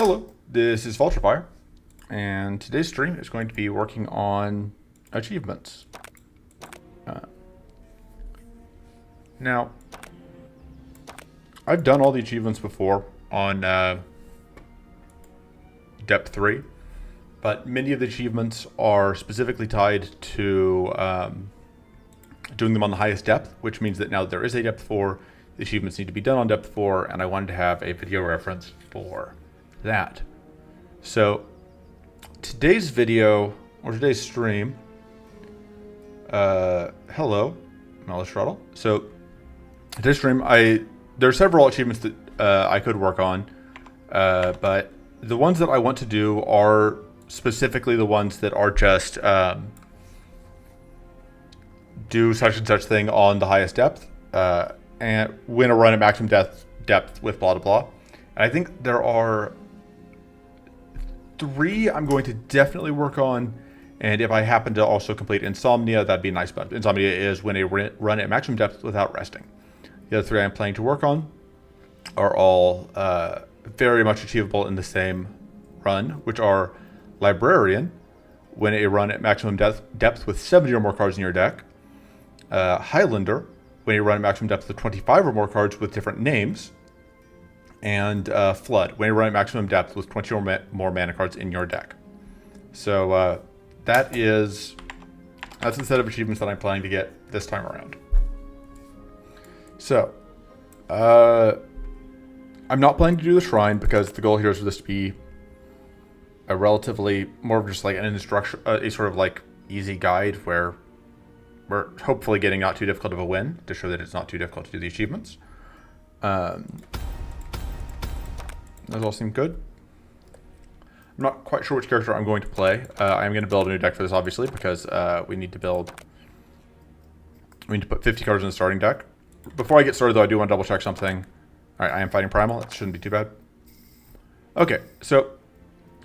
Hello, this is Vulturefire, and today's stream is going to be working on achievements. Now, I've done all the achievements before on Depth 3, but many of the achievements are specifically tied to doing them on the highest depth, which means that now that there is a Depth 4, the achievements need to be done on Depth 4, and I wanted to have a video reference for that. So today's video, or today's stream, hello, Melishrottle. So today's stream, there are several achievements that I could work on, but the ones that I want to do are specifically the ones that are just do such and such thing on the highest depth, and win a run at maximum depth with blah blah blah. And I think there are 3 I'm going to definitely work on, and if I happen to also complete Insomnia, that'd be nice. But Insomnia is win a run at maximum depth without resting. The other 3 I'm planning to work on are all very much achievable in the same run, which are Librarian, win a run at maximum depth with 70 or more cards in your deck. Highlander, win a run at maximum depth with 25 or more cards with different names. And Flood, win a run at maximum depth with 20 or more mana cards in your deck. So that's the set of achievements that I'm planning to get this time around. So, I'm not planning to do the Shrine because the goal here is for this to be a relatively, more of just like an instruction, a sort of like easy guide where we're hopefully getting not too difficult of a win to show that it's not too difficult to do the achievements. Those all seem good. I'm not quite sure which character I'm going to play. I'm going to build a new deck for this, obviously, because we need to put 50 cards in the starting deck. Before I get started, though, I do want to double check something. All right, I am fighting Primal. That shouldn't be too bad. Okay, so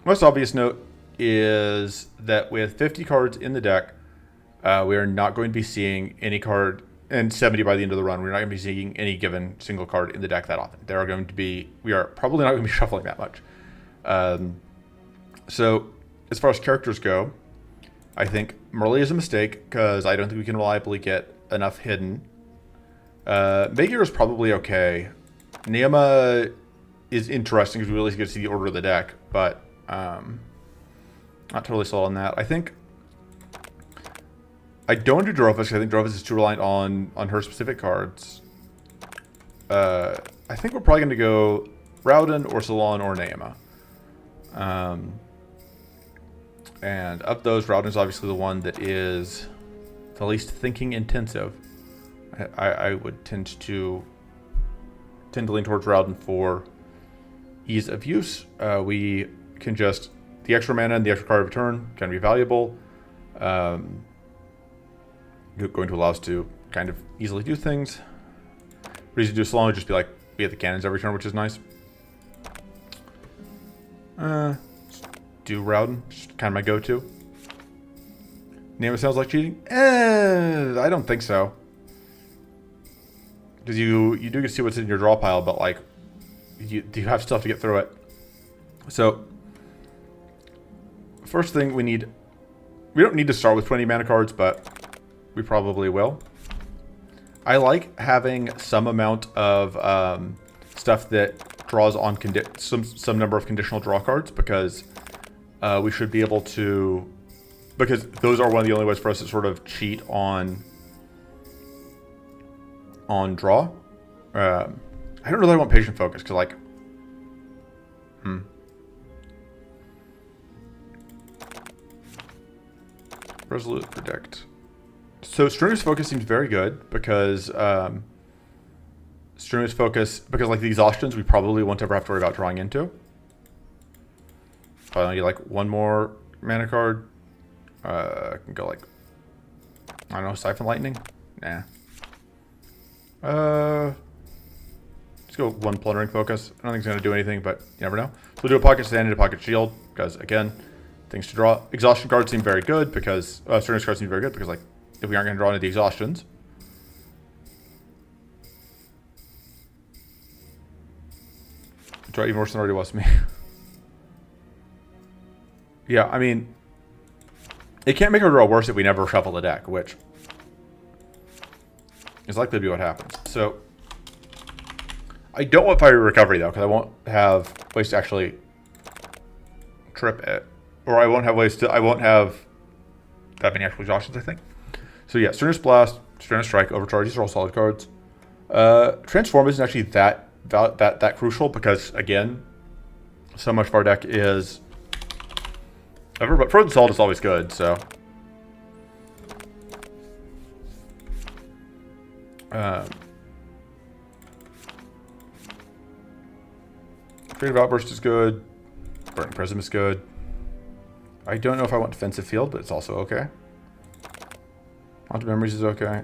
most obvious note is that with 50 cards in the deck, we are not going to be seeing any card, and 70 by the end of the run, we're not going to be seeing any given single card in the deck that often. We are probably not going to be shuffling that much. So as far as characters go, I think Merle is a mistake because I don't think we can reliably get enough hidden. Magyar is probably okay. Neema is interesting because we really get to see the order of the deck, but not totally sold on that. I don't do Drophus because I think Drophus is too reliant on her specific cards. I think we're probably going to go Raodan or Salon or Neema. And of those, Raodan is obviously the one that is the least thinking intensive. I would tend to lean towards Raodan for ease of use. We can just, the extra mana and the extra card of return can be valuable. Going to allow us to kind of easily do things. What easy to do Salon would just be like, we have the cannons every turn, which is nice. Do Raodan, just kind of my go-to. Name it sounds like cheating? I don't think so. Because you do get to see what's in your draw pile, but like, you have stuff to get through it. So, first thing we don't need to start with 20 mana cards, but we probably will. I like having some amount of stuff that draws on some number of conditional draw cards, because we should be able to, because those are one of the only ways for us to sort of cheat on draw. I don't really want patient focus because like Resolute Predict. So Strenuous Focus seems very good because Strenuous Focus, because like the exhaustions we probably won't ever have to worry about drawing into. Probably get like one more mana card. I can go like, I don't know, Siphon Lightning? Nah. Let's go one Plundering Focus. I don't think it's going to do anything, but you never know. So we'll do a Pocket Stand and a Pocket Shield, because again, things to draw. Exhaustion cards seem very good because, Strenuous cards seem very good because like, if we aren't going to draw into the exhaustions. Draw even worse than it already was to me. Yeah, I mean, it can't make our draw worse if we never shuffle the deck, which is likely to be what happens. So I don't want Fiery Recovery, though, because I won't have ways to actually trip it. Or I won't have ways to... I won't have that many actual exhaustions, I think. So yeah, Strenuous Blast, Strenuous Strike, Overcharge. These are all solid cards. Transform isn't actually that crucial because, again, so much of our deck is... But Frozen Salt is always good, so... Creative Outburst is good. Burning Prism is good. I don't know if I want Defensive Field, but it's also okay. Haunted Memories is okay.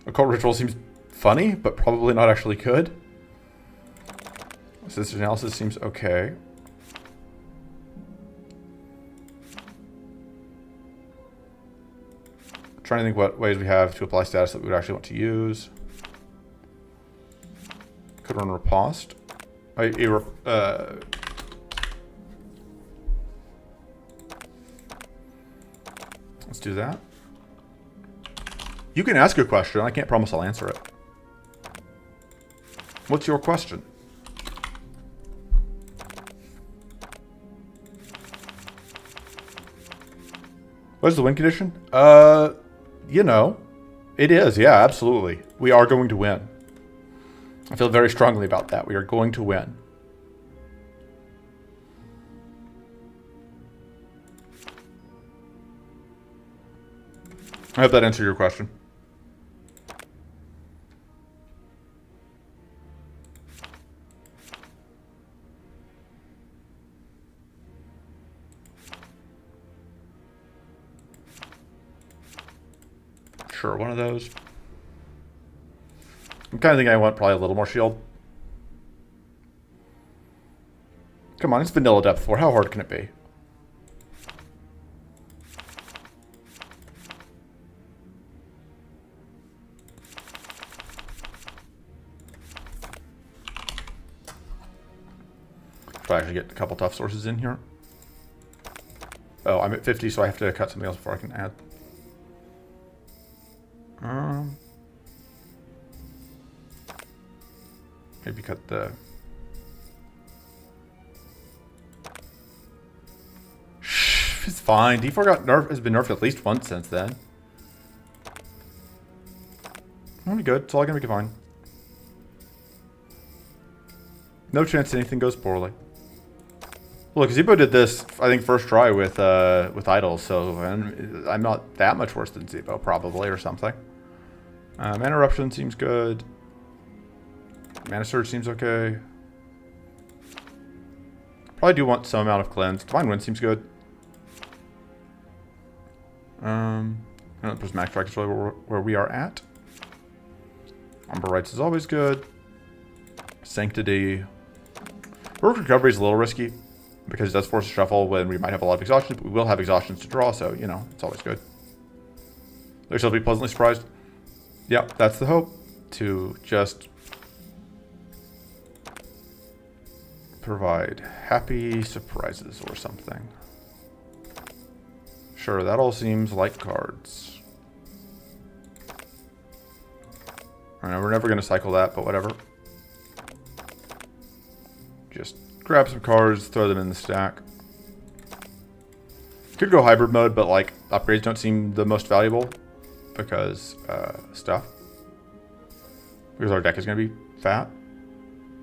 Occult Ritual seems funny, but probably not actually good. Sister Analysis seems okay. I'm trying to think what ways we have to apply status that we would actually want to use. Could run Riposte. Let's do that. You can ask a question. I can't promise I'll answer it. What's your question? What is the win condition? You know, it is. Yeah, absolutely. We are going to win. I feel very strongly about that. We are going to win. I hope that answered your question. Sure, one of those. I'm kind of thinking I want probably a little more shield. Come on, it's vanilla depth 4. How hard can it be? Should I actually get a couple tough sources in here? Oh, I'm at 50, so I have to cut something else before I can add. Maybe cut the... Shh, it's fine. D4 has been nerfed at least once since then. It'll be good. It's all gonna be fine. No chance anything goes poorly. Look, Zebo did this, I think, first try with Idols, so I'm not that much worse than Zebo, probably, or something. Mana Eruption seems good. Mana Surge seems okay. Probably do want some amount of Cleanse. Divine Wind seems good. I don't know if Prismatic Strike is really where we are at. Umber Rights is always good. Sanctity. Heroic Recovery is a little risky because it does force a shuffle when we might have a lot of exhaustions, but we will have exhaustions to draw, so, you know, it's always good. They'll still be pleasantly surprised. Yep, that's the hope. To just provide happy surprises or something. Sure, that all seems like cards. I know we're never going to cycle that, but whatever. Just grab some cards, throw them in the stack. Could go hybrid mode, but like upgrades don't seem the most valuable because stuff. Because our deck is going to be fat.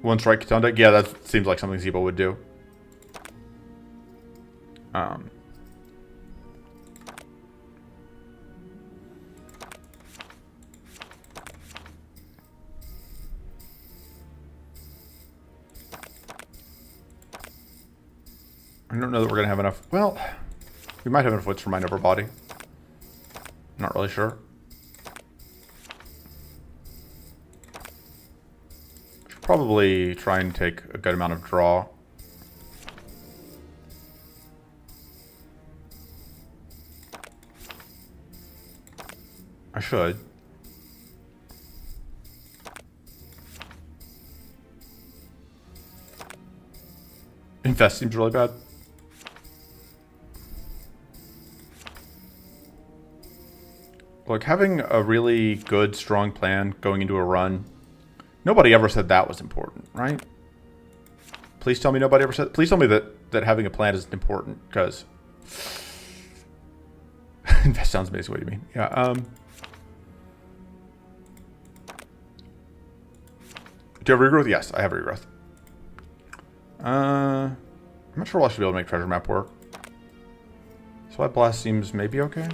One strike Catan deck. Yeah, that seems like something Zebo would do. I don't know that we're going to have enough. Well, we might have enough wits for Mind Over Body. Not really sure. Should probably try and take a good amount of draw. I should. Invest seems really bad. Look, having a really good, strong plan going into a run. Nobody ever said that was important, right? Please tell me nobody ever said... Please tell me that having a plan isn't important, because... that sounds amazing. What do you mean? Yeah, do you have regrowth? Yes, I have regrowth. I'm not sure I should be able to make treasure map work. Swipe Blast seems maybe okay.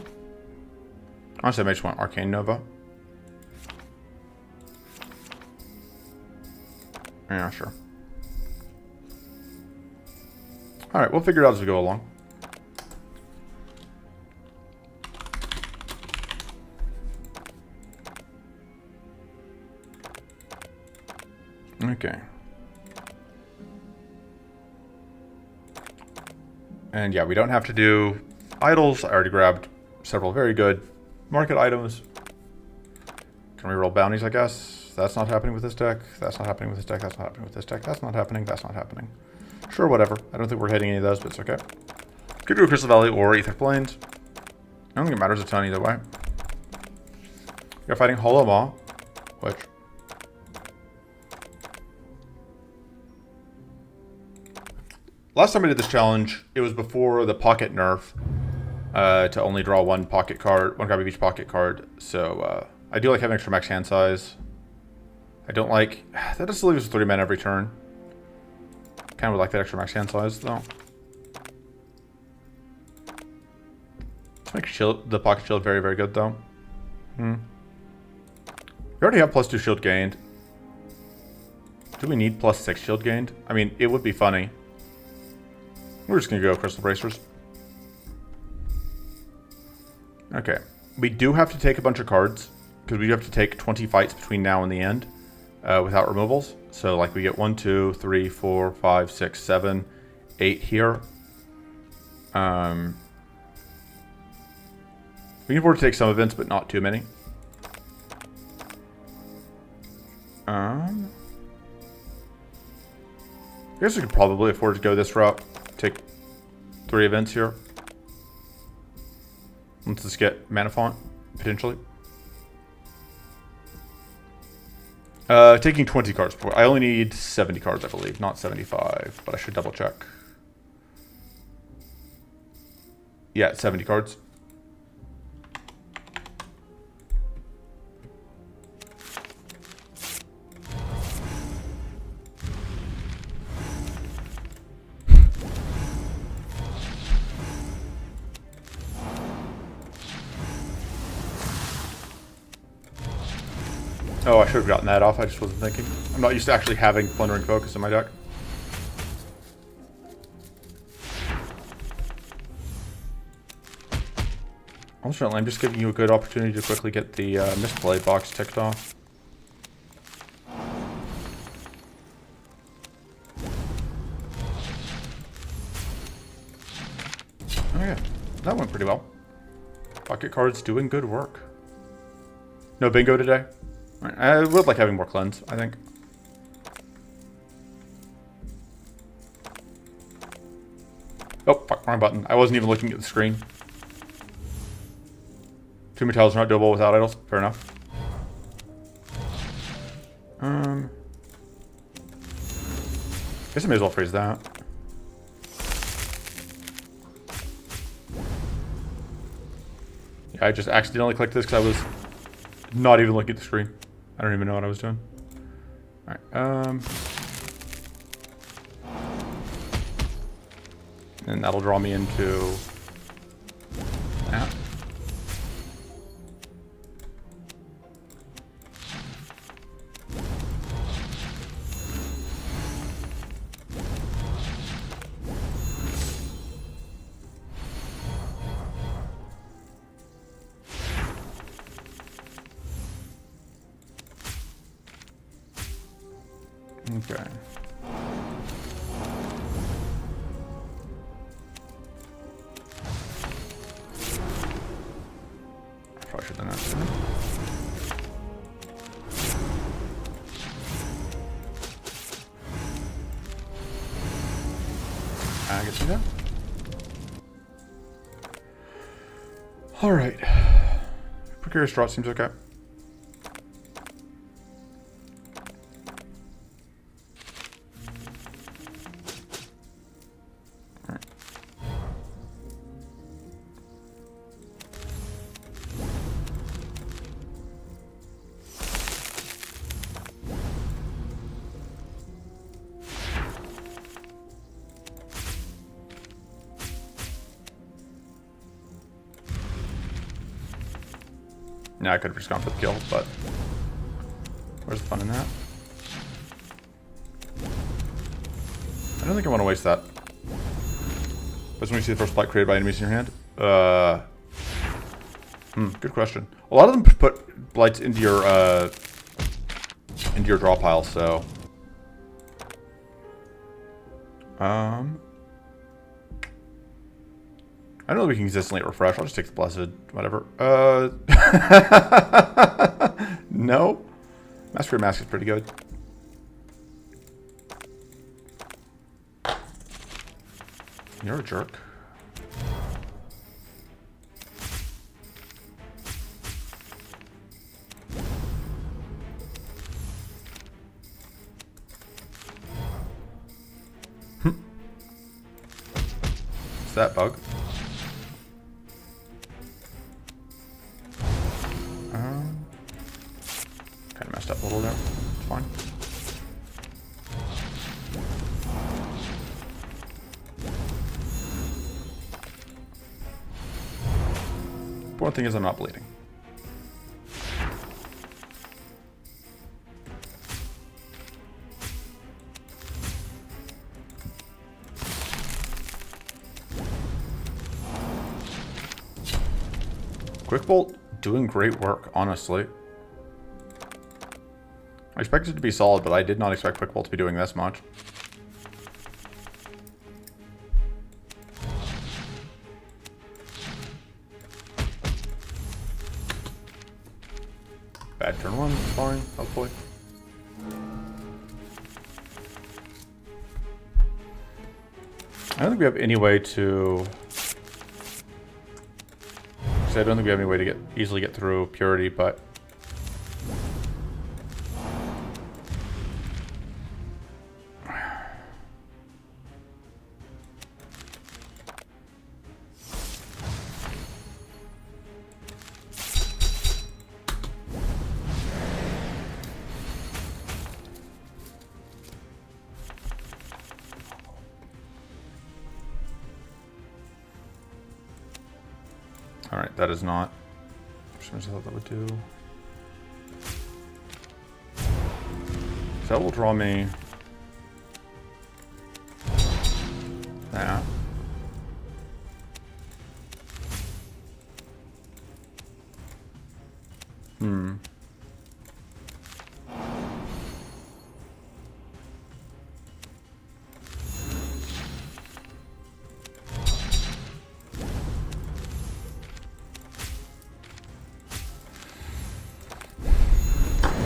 Honestly, I may just want Arcane Nova. Yeah, sure. Alright, we'll figure it out as we go along. Okay. And yeah, we don't have to do idols. I already grabbed several very good market items. Can we roll bounties, I guess? That's not happening with this deck. That's not happening with this deck. That's not happening with this deck. That's not happening. That's not happening. Sure, whatever. I don't think we're hitting any of those, but it's okay. Could do a Crystal Valley or Ether Plains. I don't think it matters a ton either way. You're fighting Hollow Maw, which... Last time I did this challenge, it was before the pocket nerf to only draw one pocket card, one copy of each pocket card. So I do like having extra max hand size. I don't like... That just leaves us 3 men every turn. Kind of would like that extra max hand size, though. Let's make the pocket shield very, very good, though. We already have +2 shield gained. Do we need +6 shield gained? I mean, it would be funny. We're just going to go Crystal Bracers. Okay. We do have to take a bunch of cards, because we do have to take 20 fights between now and the end without removals. So, like, we get 1, 2, 3, 4, 5, 6, 7, 8 here. We can afford to take some events, but not too many. I guess we could probably afford to go this route. Take 3 events here. Let's just get Mana Font, potentially. Taking 20 cards. I only need 70 cards, I believe, not 75, but I should double check. Yeah, 70 cards. Oh, I should have gotten that off. I just wasn't thinking. I'm not used to actually having Plundering Focus in my deck. Ultimately, I'm just giving you a good opportunity to quickly get the misplay box ticked off. Okay, that went pretty well. Pocket cards doing good work. No bingo today? I would like having more cleanse, I think. Oh, fuck, wrong button. I wasn't even looking at the screen. 2 Metalls are not doable without idols. Fair enough. Guess I may as well freeze that. Yeah, I just accidentally clicked this because I was not even looking at the screen. I don't even know what I was doing. Alright, and that'll draw me into that. Okay. Probably should have done that. I guess we go. All right. Precarious Draw seems okay. Yeah, I could have just gone for the kill, but where's the fun in that? I don't think I want to waste that. That's when you see the first blight created by enemies in your hand. Good question. A lot of them put blights into your draw pile, so I don't know if we can consistently refresh. I'll just take the blessed, whatever. No. Masquerade Mask is pretty good. You're a jerk. Is that bug? Kind of messed up a little there. It's fine. Important thing is I'm not bleeding. Quick Bolt doing great work, honestly. I expected it to be solid, but I did not expect Quick Bolt to be doing this much. Bad turn one, fine, hopefully. I don't think we have any way to... I don't think we have any way to easily get through Purity, but... Alright, that is not... For some reason I thought that would do... So that will draw me... that.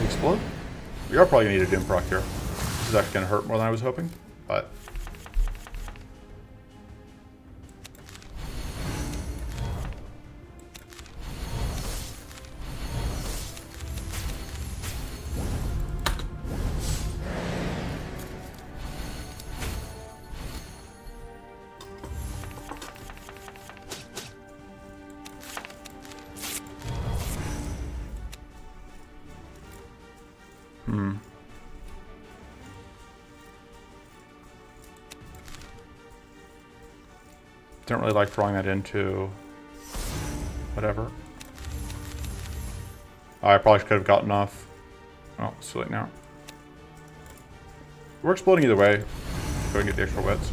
Explode? We are probably going to need a Doom proc here. This is actually going to hurt more than I was hoping, but... Don't really like throwing that into whatever. Oh, I probably could have gotten off. Oh, it's too late now. We're exploding either way. Go and get the extra wets.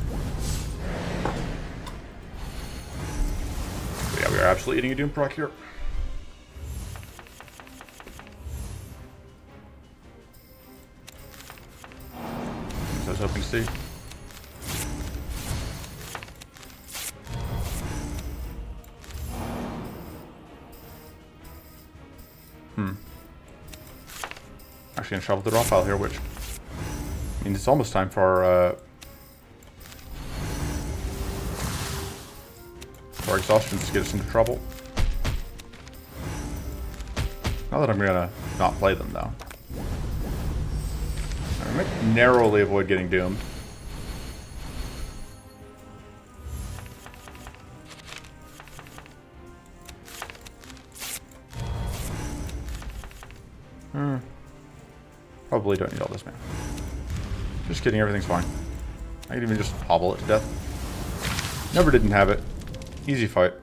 But yeah, we are absolutely eating a Doom proc here. I was hoping to see. Actually gonna shovel the draw pile here, which means it's almost time for our exhaustions to get us into trouble. Not that I'm gonna not play them though. I might narrowly avoid getting doomed. Probably don't need all this, man. Just kidding, everything's fine. I can even just hobble it to death. Never didn't have it. Easy fight.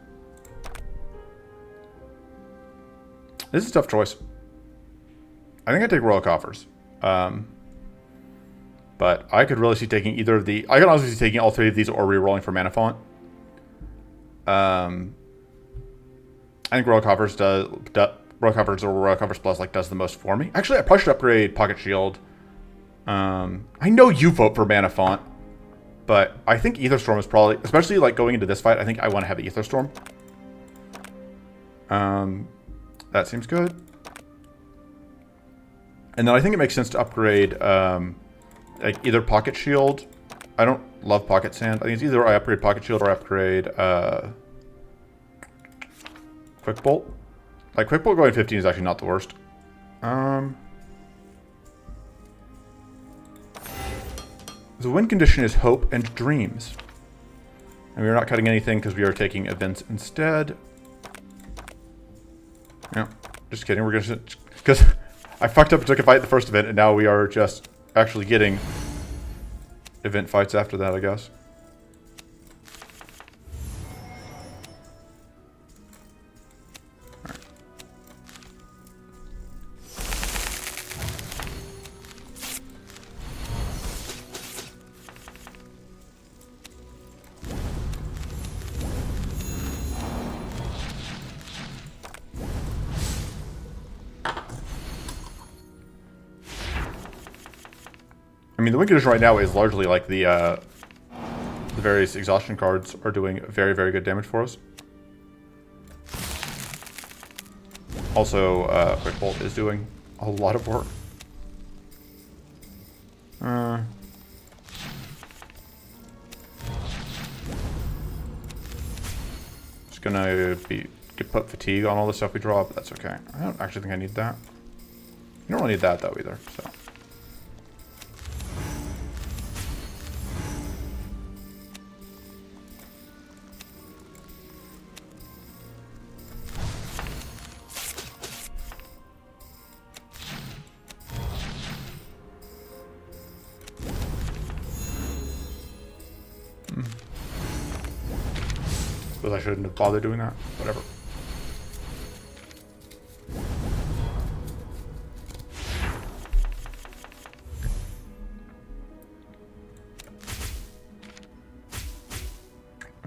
This is a tough choice. I think I take Royal Coffers. But I could really see taking either of the... I could honestly see taking all three of these or re-rolling for Mana Font. I think Royal Coffers Royal Coffers or Royal Coffers Plus does the most for me. Actually, I probably should upgrade Pocket Shield. I know you vote for Mana Font, but I think Ether Storm is probably, especially going into this fight, I think I want to have Ether Storm. That seems good. And then I think it makes sense to upgrade either Pocket Shield. I don't love Pocket Sand. I think it's either I upgrade Pocket Shield or I upgrade Quick Bolt. Quick Bolt going 15 is actually not the worst. The win condition is Hope and Dreams. And we are not cutting anything because we are taking events instead. No, just kidding. We're gonna... Because I fucked up and took a fight in the first event, and now we are just actually getting event fights after that, I guess. I mean, the win condition right now is largely the various exhaustion cards are doing very, very good damage for us. Also, Quick Bolt is doing a lot of work. Just gonna put fatigue on all the stuff we draw, but that's okay. I don't actually think I need that. You don't really need that though either, so. Suppose I shouldn't have bothered doing that. Whatever.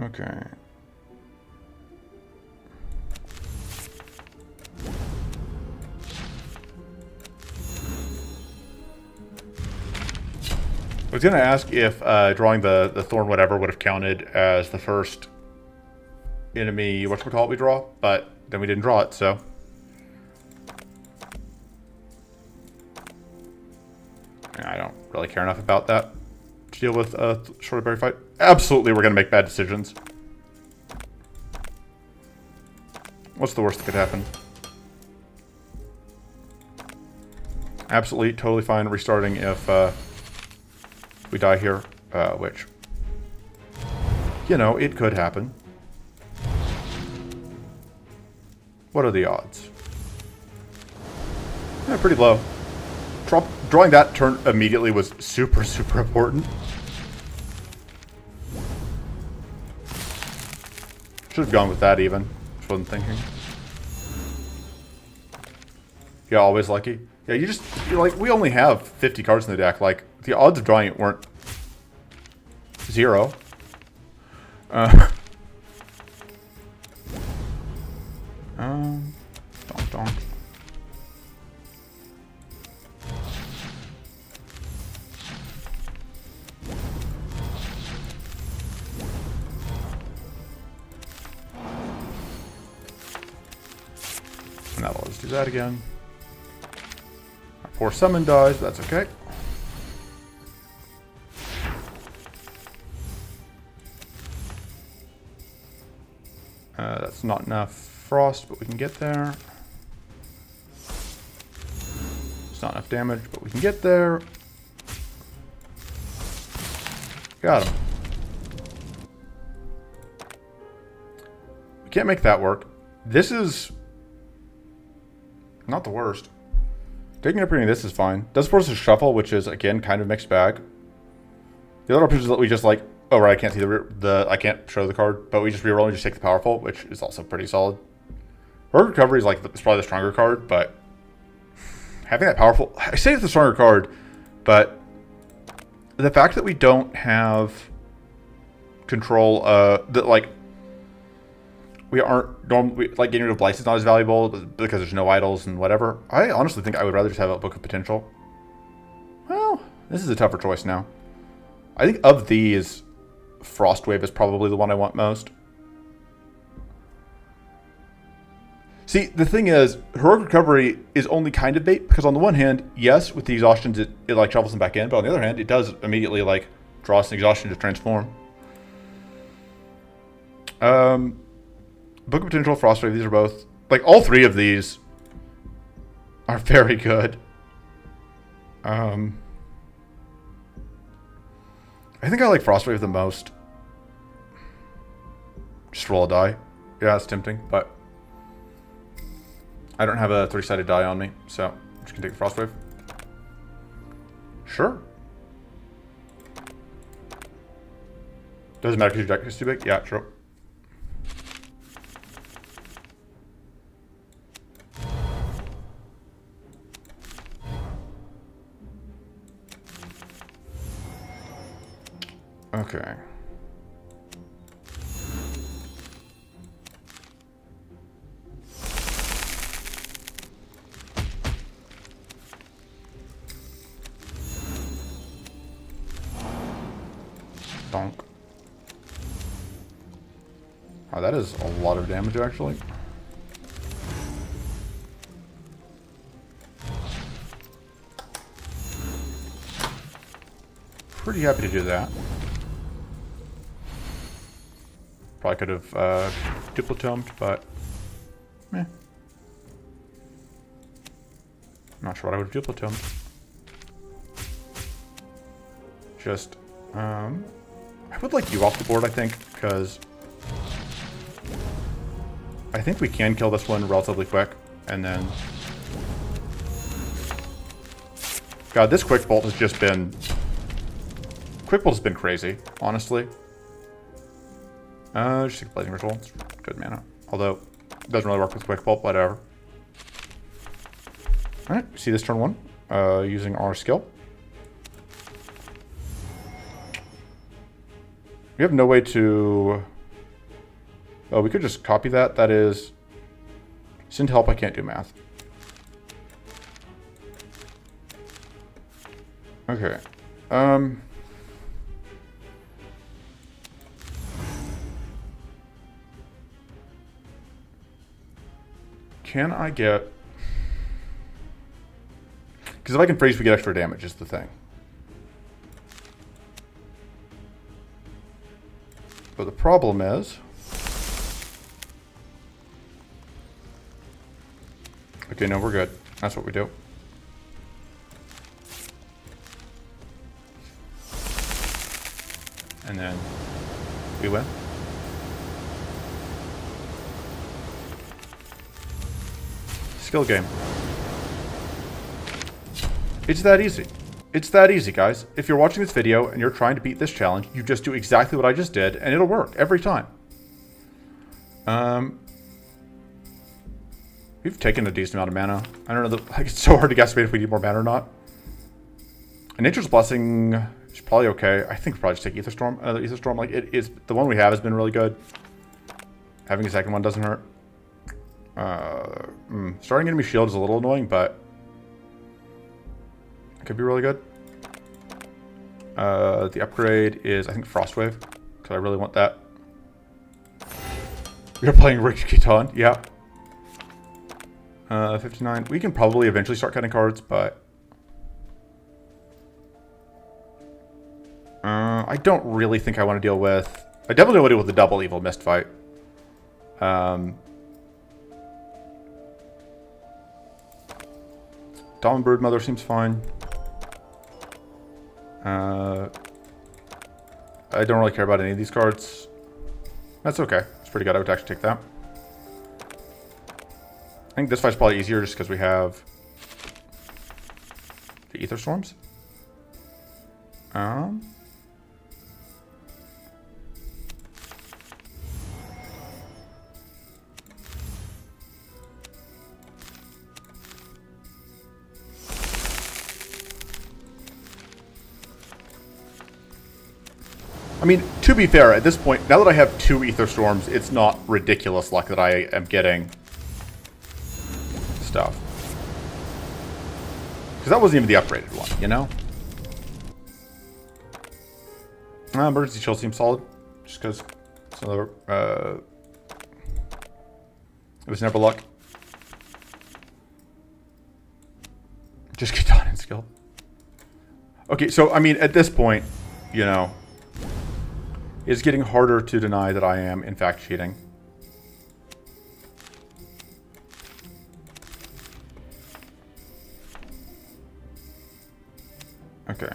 Okay. I was going to ask if drawing the Thorn whatever would have counted as the first enemy, whatchamacallit, we draw, but then we didn't draw it, so. I don't really care enough about that to deal with a short berry fight. Absolutely, we're going to make bad decisions. What's the worst that could happen? Absolutely, totally fine restarting if we die here, which, you know, it could happen. What are the odds? Yeah, pretty low. Drawing that turn immediately was super, super important. Should have gone with that even. Just wasn't thinking. Yeah, always lucky. Yeah, you're like, we only have 50 cards in the deck. Like, the odds of drawing it weren't 0. Donk. And that'll just do that again. Our poor summon dies, but that's okay. That's not enough frost, but we can get there. not enough damage, but we can get there. Got him. We can't make that work. This is not the worst. Taking and upgrading this is fine. Does force us to shuffle, which is, again, kind of mixed bag. The other option is that we just, like, oh, right, I can't see I can't show the card, but we just reroll and just take the powerful, which is also pretty solid. Rogue Recovery is, like, it's probably the stronger card, but having that powerful, I say it's the stronger card, but the fact that we don't have control, that, like, we aren't normally, like, getting rid of Blight is not as valuable because there's no idols and whatever. I honestly think I would rather just have a Book of Potential. Well, this is a tougher choice now. I think of these, Frostwave is probably the one I want most. See, the thing is, Heroic Recovery is only kind of bait, because on the one hand, yes, with the exhaustions, it like shovels them back in, but on the other hand, it does immediately, like, draw us an exhaustion to transform. Book of Potential, Frostwave, these are both, like, all three of these are very good. I think I like Frostwave the most. Just roll a die. Yeah, it's tempting, but I don't have a 3-sided die on me, so I'm just gonna take the Frostwave. Sure. Doesn't matter because your deck is too big? Yeah, sure. Okay. Donk. Oh, that is a lot of damage, actually. Pretty happy to do that. Probably could have duplitomed, but meh. Not sure what I would have duplitomed. Just, I would like you off the board, I think, because I think we can kill this one relatively quick, and then... God, this Quick Bolt has just been... Quick Bolt has been crazy, honestly. Just take Blazing Ritual. It's good mana. Although, it doesn't really work with Quick Bolt, whatever. Alright, see this turn one. Using our skill. We have no way to... Oh, we could just copy that. That is... Send help, I can't do math. Okay. Can I get... Because if I can freeze, we get extra damage, is the thing. But the problem is... Okay, no, we're good. That's what we do. And then we win. Skill game. It's that easy. It's that easy, guys. If you're watching this video and you're trying to beat this challenge, you just do exactly what I just did, and it'll work every time. We've taken a decent amount of mana. I don't know, like, it's so hard to guesstimate if we need more mana or not. A Nature's Blessing is probably okay. I think we'll probably just take Ether Storm. Another Ether Storm, like, it is, the one we have has been really good. Having a second one doesn't hurt. Starting enemy shield is a little annoying, but it could be really good. The upgrade is, I think, Frostwave, because I really want that. We're playing Rich Kitan, yeah. 59. We can probably eventually start cutting cards, but I don't really think I want to deal with... I definitely want to deal with the double Evil Mist fight. Dawn Broodmother seems fine. I don't really care about any of these cards. That's okay. It's pretty good. I would actually take that. I think this fight's probably easier just because we have the Ether Storms. I mean, to be fair, at this point, now that I have 2 Ether Storms, it's not ridiculous luck that I am getting stuff. Because that wasn't even the upgraded one, you know? Emergency Chill seems solid. Just because it's another... it was never luck. Just get on in skill. Okay, so, I mean, at this point, you know... It's getting harder to deny that I am, in fact, cheating. Okay.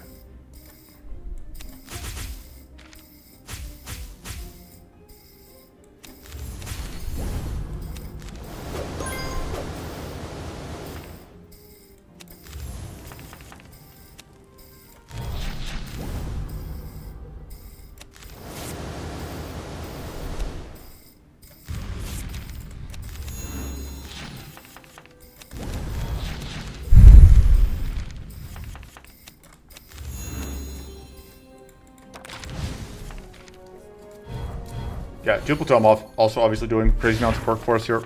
Yeah, Duplicate off. Also, obviously doing crazy amounts of work for us here.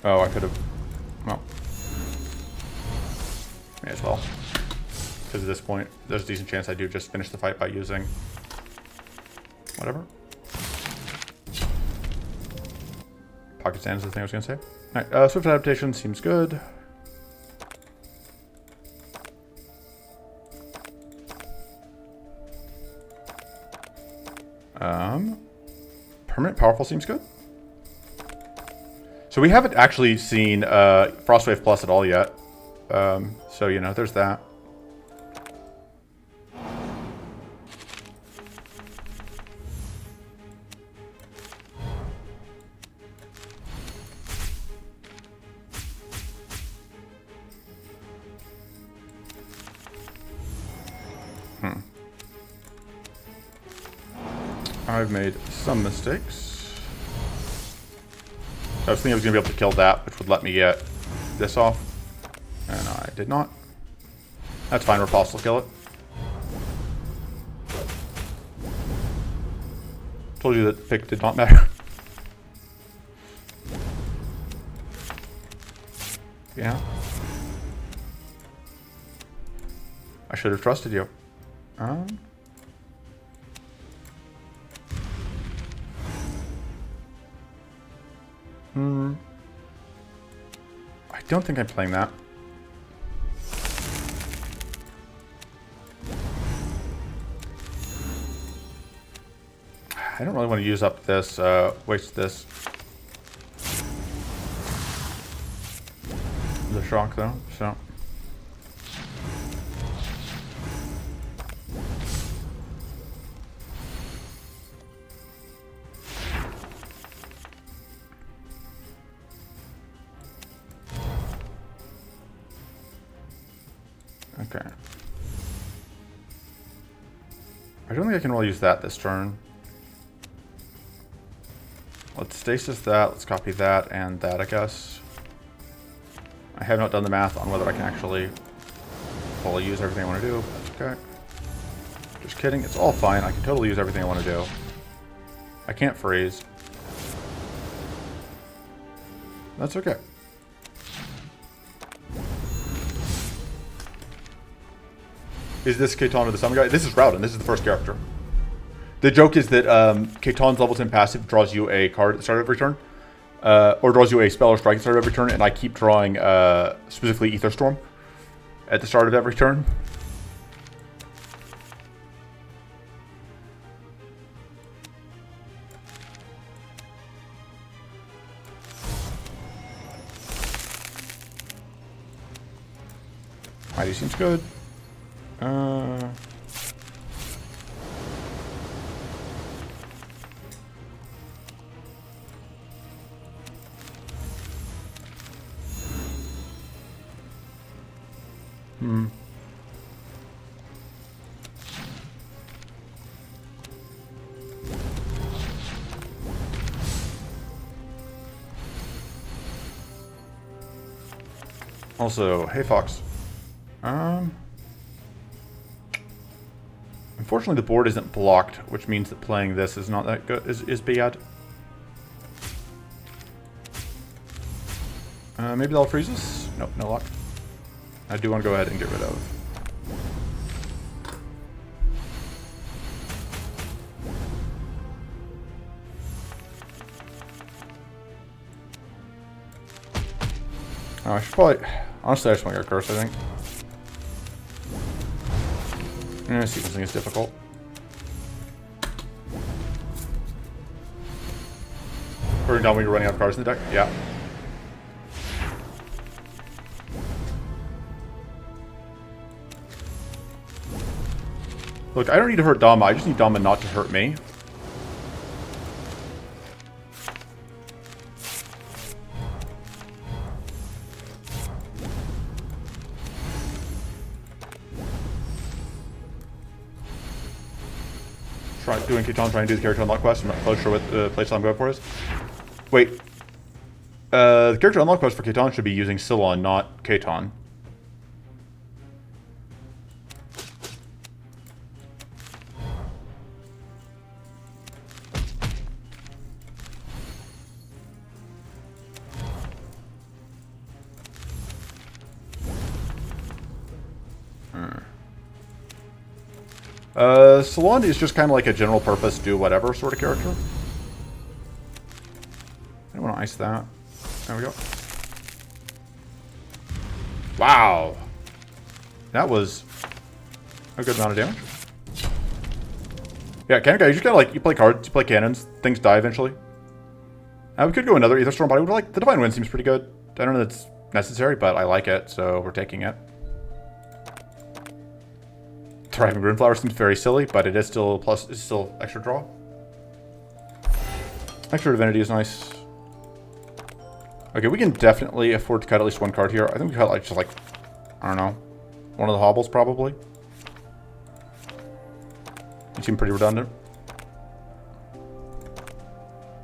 Oh, I could have. Well, may as well. Because at this point, there's a decent chance I do just finish the fight by using whatever. Pocket Sand is the thing I was going to say. Alright, Swift Adaptation seems good. Permanent Powerful seems good. So we haven't actually seen Frostwave Plus at all yet. So, you know, there's that. I've made some mistakes. I was thinking I was going to be able to kill that, which would let me get this off. And I did not. That's fine, Repulse will kill it. Told you that pick did not matter. Yeah. I should have trusted you. I don't think I'm playing that. I don't really want to use up this, waste this. The shock though, so. Okay. I don't think I can really use that this turn. Let's stasis that, let's copy that and that, I guess. I have not done the math on whether I can actually fully use everything I want to do. That's okay. Just kidding, it's all fine. I can totally use everything I want to do. I can't freeze. That's okay. Is this Kaitan or the Summon Guy? This is Raodan. This is the first character. The joke is that Kaitan's level 10 passive draws you a card at the start of every turn. or draws you a spell or strike at the start of every turn, and I keep drawing specifically Ether Storm at the start of every turn. Mighty seems good. Also, hey Fox. Unfortunately, the board isn't blocked, which means that playing this is not that good. Is bad. Maybe they'll freeze us. Nope, no luck. I do want to go ahead and get rid of. Oh, I should probably. Honestly, I just want to get a curse, I think. Sequencing is difficult. Burning down when you're running out of cards in the deck? Yeah. Look, I don't need to hurt Dama, I just need Dama not to hurt me. Doing Keton, trying to do the character unlock quest. I'm not quite sure what the place I'm going for is. Wait. The character unlock quest for Keton should be using Scylla, not Keton. Salon is just kind of like a general purpose, do whatever sort of character. I don't want to ice that. There we go. Wow. That was a good amount of damage. Yeah, cannon guy, you just kind of like, you play cards, you play cannons, things die eventually. We could go another Ether Storm, but I would like, the Divine Wind seems pretty good. I don't know if that's necessary, but I like it, so we're taking it. Thriving Runeflower seems very silly, but it is still plus. It's still extra draw. Extra Divinity is nice. Okay, we can definitely afford to cut at least one card here. I think we cut like just like, I don't know, one of the hobbles probably. You seem pretty redundant.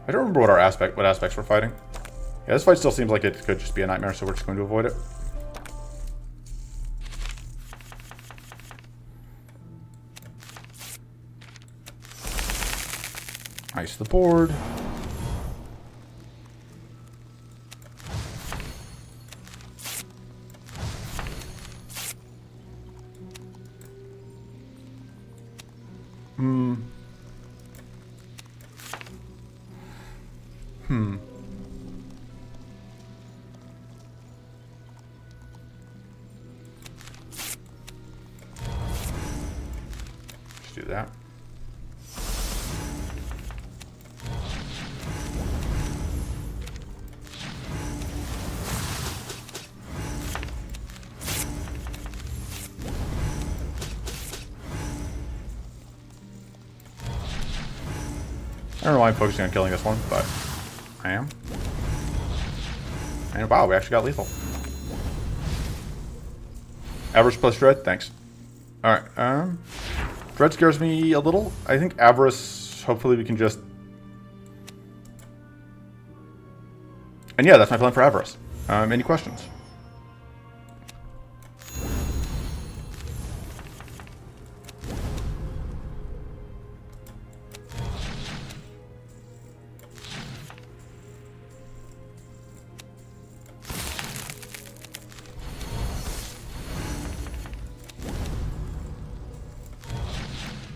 I don't remember what aspects we're fighting. Yeah, this fight still seems like it could just be a nightmare, so we're just going to avoid it. Ice the board. Just do that. I don't know why I'm focusing on killing this one, but I am. And wow, we actually got lethal. Avarice plus Dread, thanks. Alright, Dread scares me a little. I think Avarice, hopefully we can just... And yeah, that's my plan for Avarice. Any questions?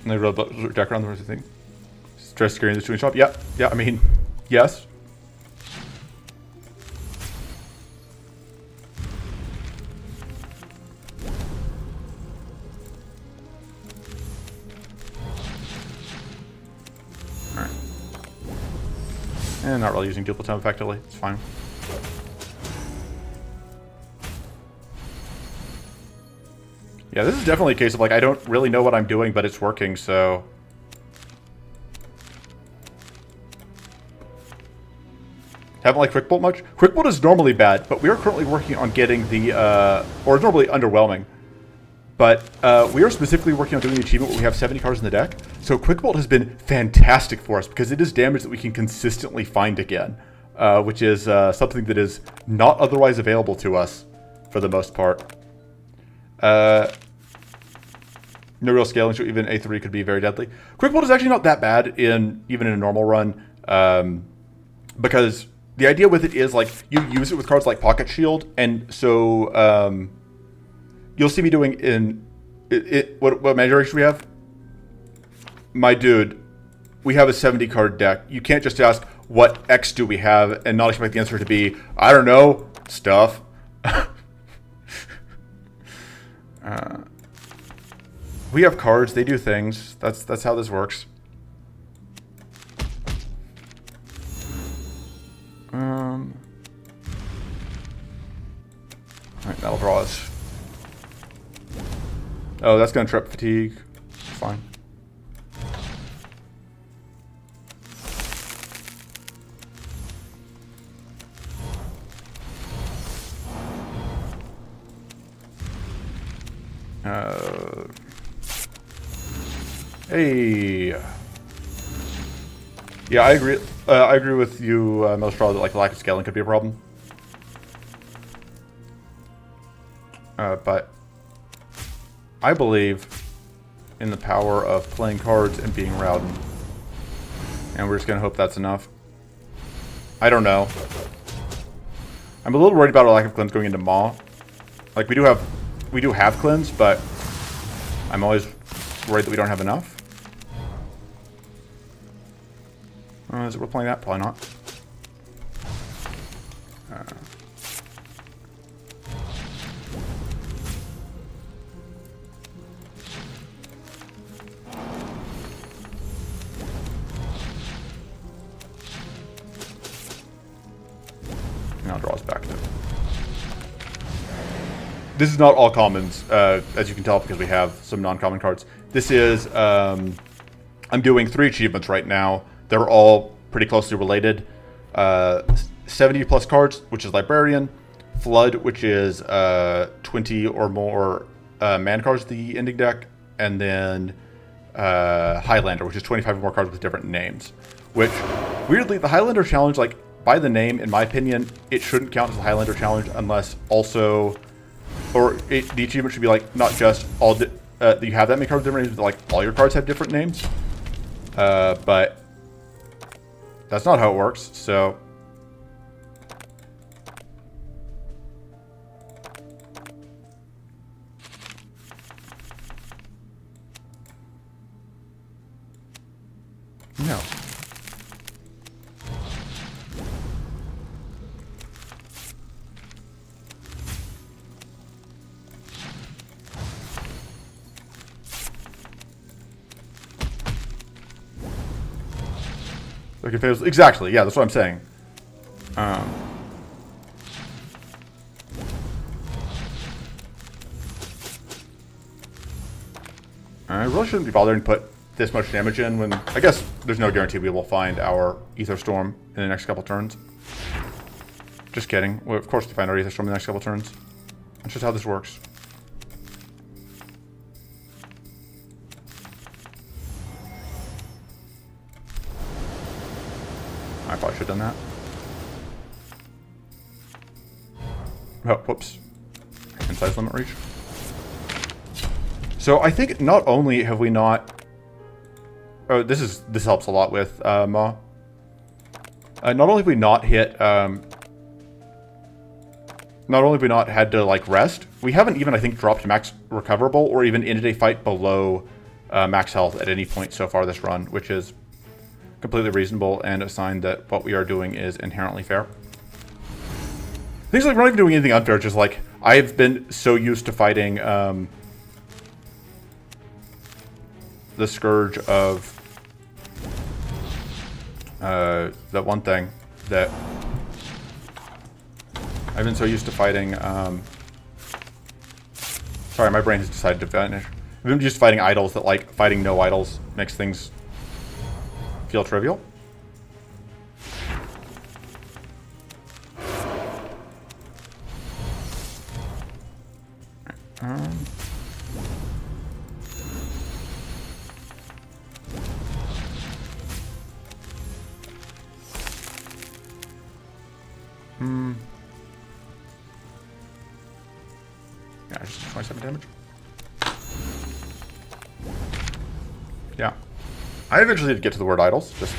And they wrote deck around the rest of the thing. Stress scaring the shooting shop. Yeah, I mean, yes. And not really using duplicate effectively. It's fine. Yeah, this is definitely a case of, like, I don't really know what I'm doing, but it's working, so... Haven't liked Quick Bolt much. Quick Bolt is normally bad, but we are currently working on getting the, or it's normally underwhelming. But we are specifically working on doing the achievement where we have 70 cards in the deck. So Quick Bolt has been fantastic for us because it is damage that we can consistently find again. Which is something that is not otherwise available to us for the most part. No real scaling, so even A3 could be very deadly. Quick Bolt is actually not that bad even in a normal run. Because the idea with it is, like, you use it with cards like Pocket Shield, and so you'll see me doing in... what mana duration we have? My dude, we have a 70 card deck. You can't just ask, what X do we have, and not expect the answer to be, I don't know, stuff. We have cards, they do things. That's how this works. Alright, that'll draw us. Oh, that's gonna trip fatigue. Fine. Hey. Yeah, I agree. I agree with you, Melstraw, that, like, the lack of scaling could be a problem. But I believe in the power of playing cards and being Raodan, and we're just gonna hope that's enough. I don't know. I'm a little worried about our lack of cleanse going into Maw. Like, we do have cleanse, but I'm always worried that we don't have enough. Is it worth playing that? Probably not. Now draw us back to it. This is not all commons, as you can tell, because we have some non-common cards. This is, I'm doing 3 achievements right now. They're all pretty closely related. 70 plus cards, which is Librarian. Flood, which is 20 or more man cards in the ending deck. And then Highlander, which is 25 or more cards with different names. Which, weirdly, the Highlander challenge, like, by the name, in my opinion, it shouldn't count as the Highlander challenge unless also... Or the achievement should be, like, not just all... you have that many cards with different names, but, like, all your cards have different names. But... That's not how it works, so... No. Exactly, yeah, that's what I'm saying. I really shouldn't be bothering to put this much damage in when... I guess there's no guarantee we will find our Ether Storm in the next couple turns. Just kidding. Well, of course we find our Ether Storm in the next couple turns. That's just how this works. I probably should have done that. Oh, whoops. Inside limit reach. So I think not only have we not... Oh, this helps a lot with Maw. Not only have we not hit... not only have we not had to, like, rest, we haven't even, I think, dropped max recoverable or even ended a fight below max health at any point so far this run, which is completely reasonable and a sign that what we are doing is inherently fair. Things like we're not even doing anything unfair, just like I've been so used to fighting the scourge of that one thing that I've been so used to fighting. Sorry, my brain has decided to vanish. I've been used to fighting idols that, like, fighting no idols makes things feel trivial. Yeah, just 27 damage. Yeah. I eventually did get to the word idols. Just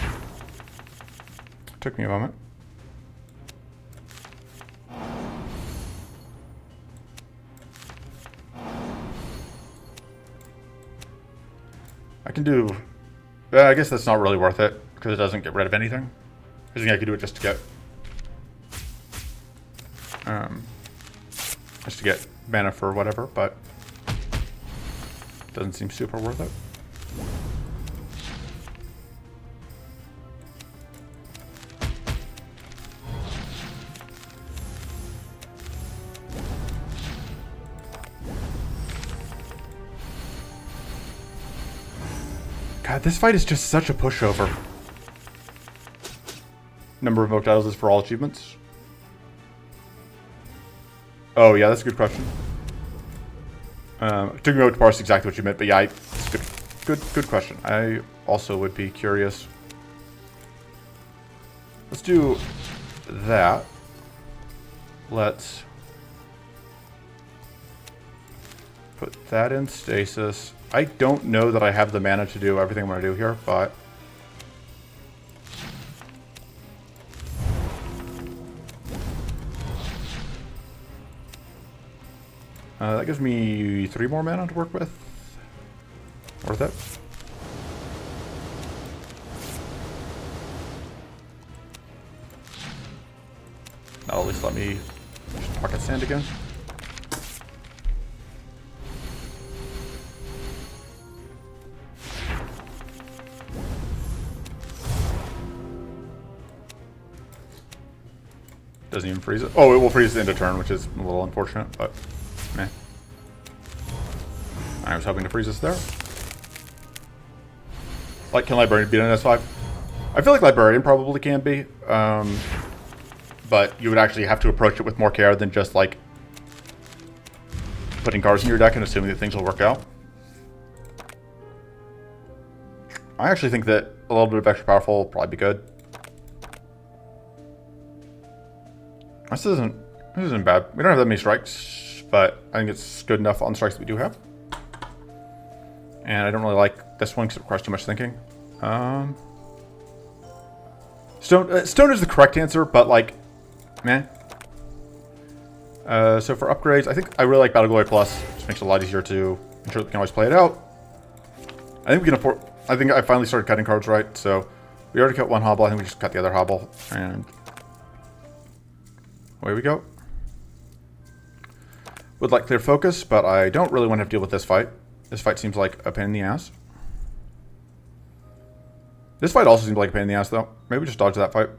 took me a moment. I can do... I guess that's not really worth it, because it doesn't get rid of anything. I think I could do it just to get... just to get mana for whatever, but... doesn't seem super worth it. God, this fight is just such a pushover. Number of invoked idols is for all achievements. Oh yeah, that's a good question. It took me a moment to parse exactly what you meant, but yeah, it's good question. I also would be curious. Let's do that. Let's put that in stasis. I don't know that I have the mana to do everything I'm going to do here, but... that gives me 3 more mana to work with. Worth it. That'll at least let me just pocket sand again. Doesn't even freeze it. Oh, it will freeze the end of turn, which is a little unfortunate, but meh. I was hoping to freeze us there. Like, can Librarian beat an S5? I feel like Librarian probably can be, but you would actually have to approach it with more care than just, like, putting cards in your deck and assuming that things will work out. I actually think that a little bit of extra powerful will probably be good. This isn't bad. We don't have that many strikes, but I think it's good enough on the strikes that we do have. And I don't really like this one because it requires too much thinking. Stone is the correct answer, but like, meh. So for upgrades, I think I really like Battle Glory Plus. Just makes it a lot easier to ensure that we can always play it out. I think we can afford. I think I finally started cutting cards right. So we already cut one hobble. I think we just cut the other hobble and. Away we go. Would like clear focus, but I don't really want to have to deal with this fight. This fight seems like a pain in the ass. This fight also seems like a pain in the ass, though. Maybe we just dodge that fight.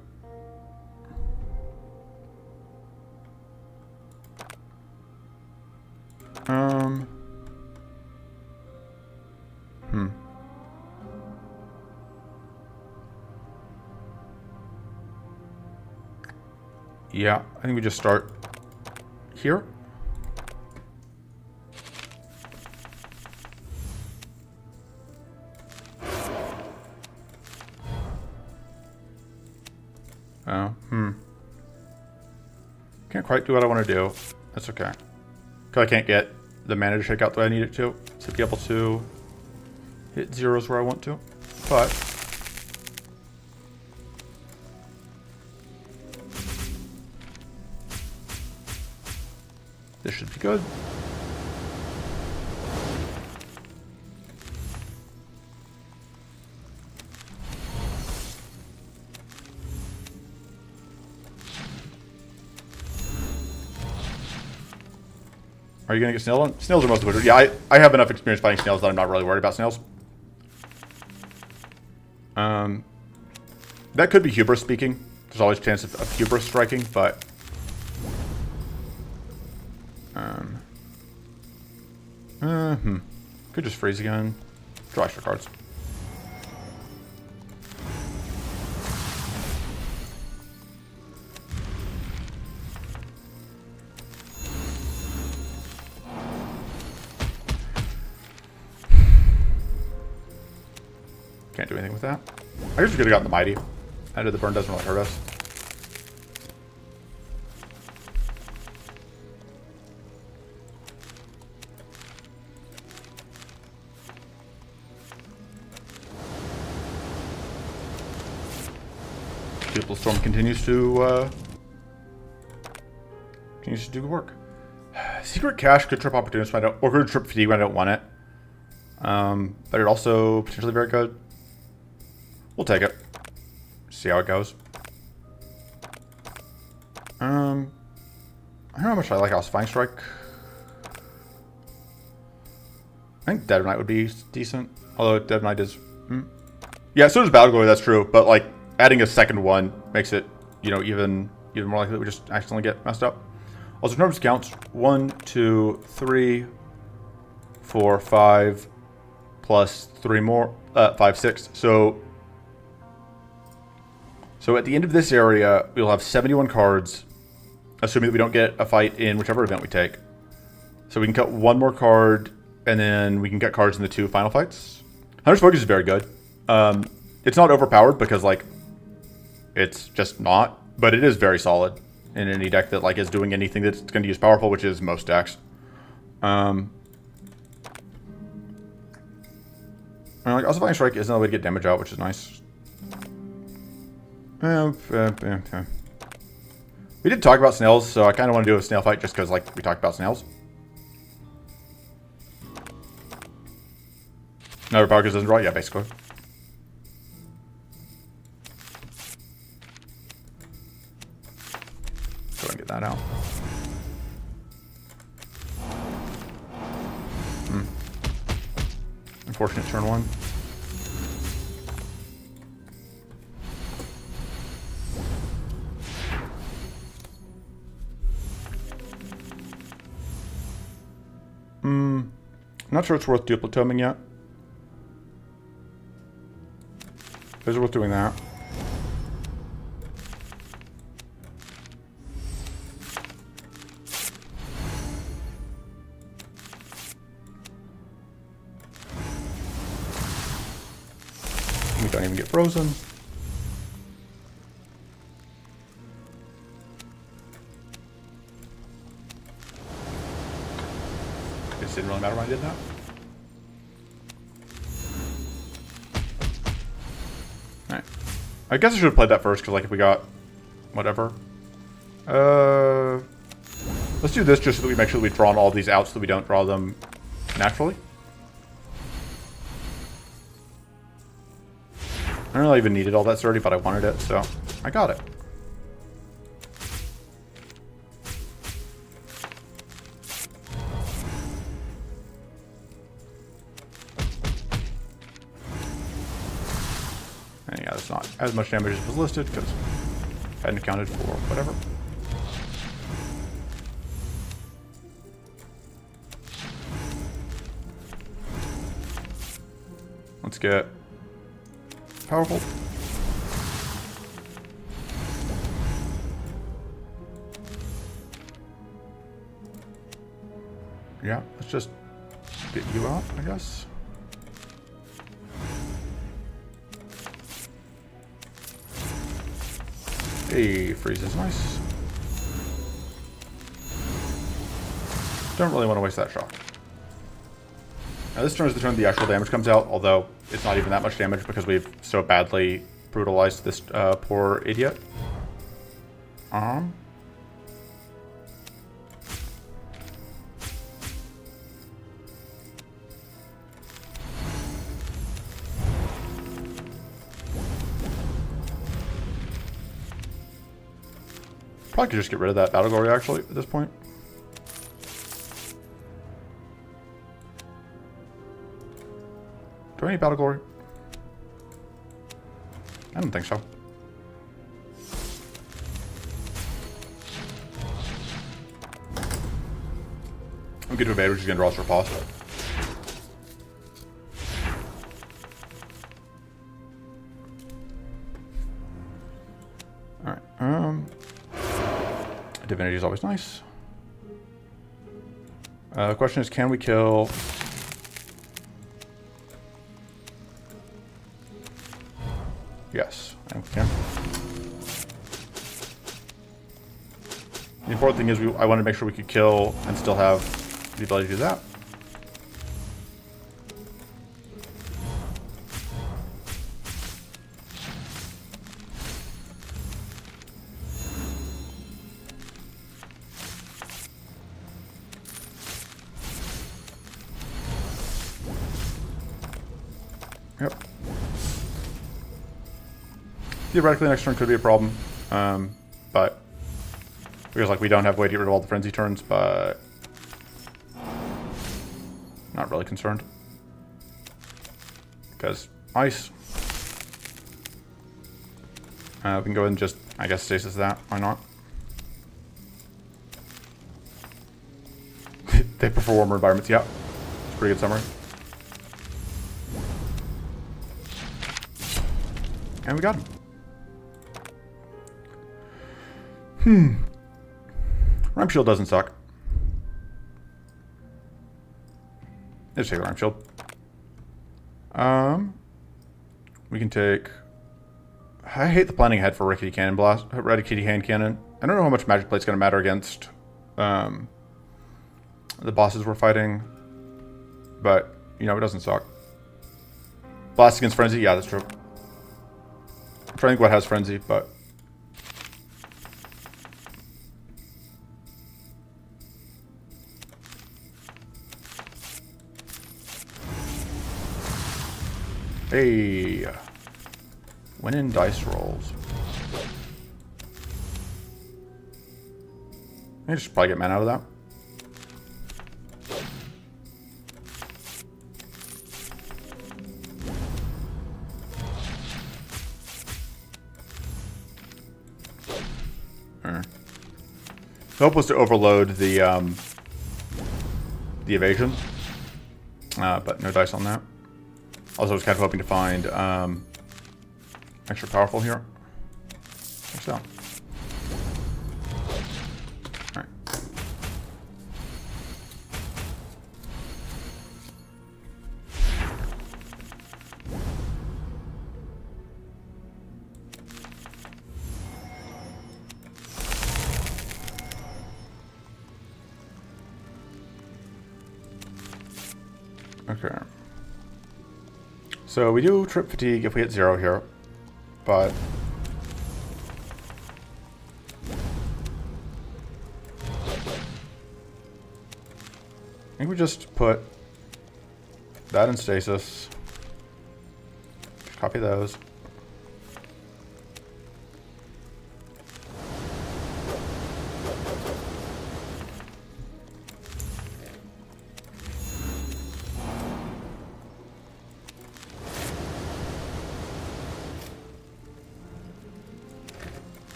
Yeah, I think we just start here. Oh, can't quite do what I want to do. That's okay. Because I can't get the mana to shake out the way I need it to be able to hit zeros where I want to. But this should be good. Are you going to get snailed on? Snails are mostly good. Yeah, I have enough experience fighting snails that I'm not really worried about snails. That could be hubris speaking. There's always a chance of hubris striking, but... Could just freeze again. Draw extra cards. Can't do anything with that. I guess we could have gotten the Mighty. I know the burn doesn't really hurt us. Pupil Storm continues to do good work. Secret Cache could trip Opportunist when I don't, or could trip Fatigue when I don't want it. But it also potentially very good. We'll take it. See how it goes. I don't know how much I like House Flying Strike. I think Dead of Night would be decent. Although Dead of Night is... Yeah, so does Battle Glory, that's true. But like, adding a second one makes it, you know, even more likely that we just accidentally get messed up. Also, in terms of counts, 1, 2, 3, 4, 5, plus 3 more, 5, 6. So at the end of this area, we'll have 71 cards, assuming that we don't get a fight in whichever event we take. So we can cut 1 more card, and then we can cut cards in the 2 final fights. Hunter's Focus is very good. It's not overpowered because, like, it's just not, but it is very solid in any deck that, like, is doing anything that's going to use Powerful, which is most decks. And, like, also Flying Strike is another way to get damage out, which is nice. We did talk about snails, so I kind of want to do a snail fight just because, like, we talked about snails. Another power doesn't draw? Yeah, basically. Go ahead and get that out. Unfortunate turn 1. Not sure it's worth duplitoming yet. Is it worth doing that? We don't even get frozen. It didn't really matter when I did that. Alright. I guess I should have played that first, because, like, if we got whatever. Let's do this just so that we make sure that we draw all these out so that we don't draw them naturally. I don't really even needed all that sturdy, but I wanted it, so I got it. And yeah, that's not as much damage as was listed because I hadn't accounted for whatever. Let's get powerful. Yeah, let's just get you out, I guess. Hey, freeze is nice. Don't really want to waste that shock. Now this turn is the turn the actual damage comes out, although it's not even that much damage because we've so badly brutalized this poor idiot. Probably could just get rid of that Battle Glory actually at this point. Do I need Battle Glory? I don't think so. I'm good to evade, which is going to draw us riposte. Alright, Divinity is always nice. The question is, can we kill... Yes, I think we can. The important thing is I wanted to make sure we could kill and still have the ability to do that. Yep. Theoretically, next turn could be a problem, but feels like we don't have a way to get rid of all the frenzy turns, but not really concerned because ice. We can go ahead and just, I guess, stasis that. Why not? They prefer warmer environments. Yeah, it's a pretty good summary. And we got him. Rhyme Shield doesn't suck. Let's take the Rhyme Shield. We can take... I hate the planning ahead for Rickety Cannon Blast. Rickety Hand Cannon. I don't know how much Magic Plate's going to matter against the bosses we're fighting. But, you know, it doesn't suck. Blast against Frenzy? Yeah, that's true. I'm trying to think what has Frenzy, but... Hey, winning dice rolls. I just probably get mana out of that. The hope was to overload the evasion, but no dice on that. Also, I was kind of hoping to find extra powerful here. Like so. Alright. Okay. So we do trip fatigue if we hit 0 here, but I think we just put that in stasis. Copy those.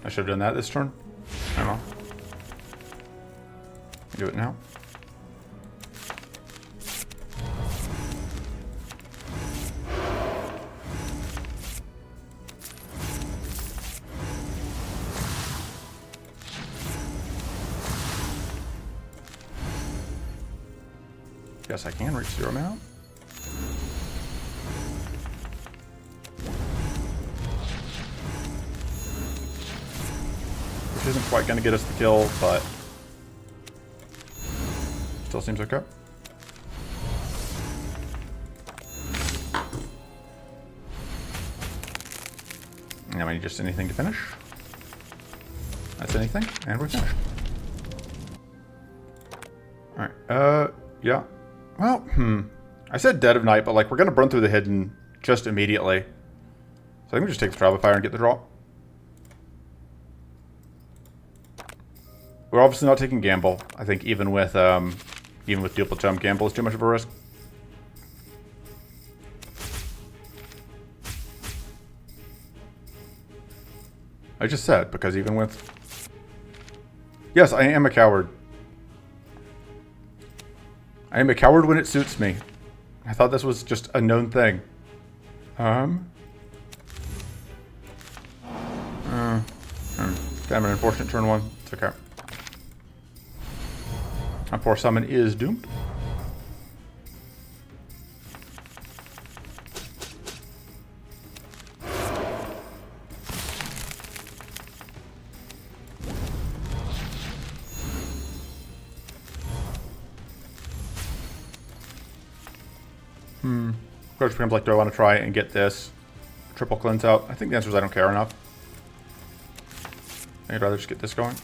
I should have done that this turn. I don't know. Do it now. Guess I can reach 0 now. Isn't quite going to get us the kill, but still seems okay. Now we need just anything to finish. That's anything, and we're finished. Alright, yeah. Well, I said Dead of Night, but like we're going to burn through the hidden just immediately. So I think we just take the Travel Fire and get the draw. We're obviously not taking Gamble. I think even with Duple Jump, Gamble is too much of a risk. I just said, because even with... Yes, I am a coward. I am a coward when it suits me. I thought this was just a known thing. Damn, an unfortunate turn one. It's okay. My poor summon is doomed. Coach becomes like, do I want to try and get this triple cleanse out? I think the answer is I don't care enough. I'd rather just get this going.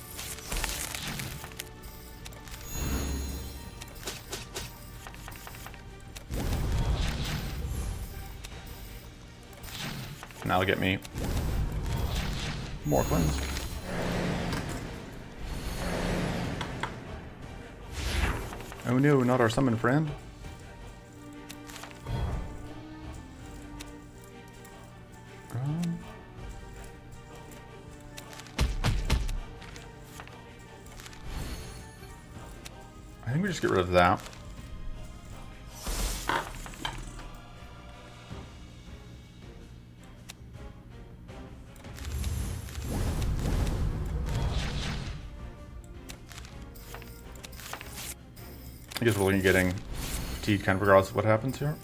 Now it'll get me more cleanse. Oh no, not our summon friend. I think we just get rid of that. I guess we're looking at getting fatigued kind of regardless of what happens here.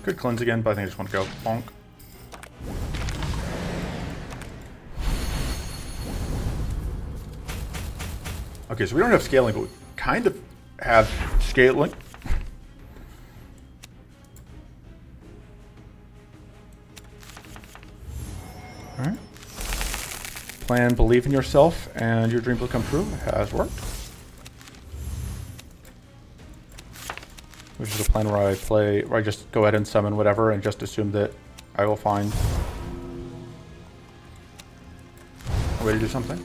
Could cleanse again, but I think I just want to go bonk. Okay, so we don't have scaling, but we kind of have scaling. Alright. Plan, believe in yourself, and your dreams will come true. It has worked. Which is a plan where I just go ahead and summon whatever and just assume that I will find a way to do something.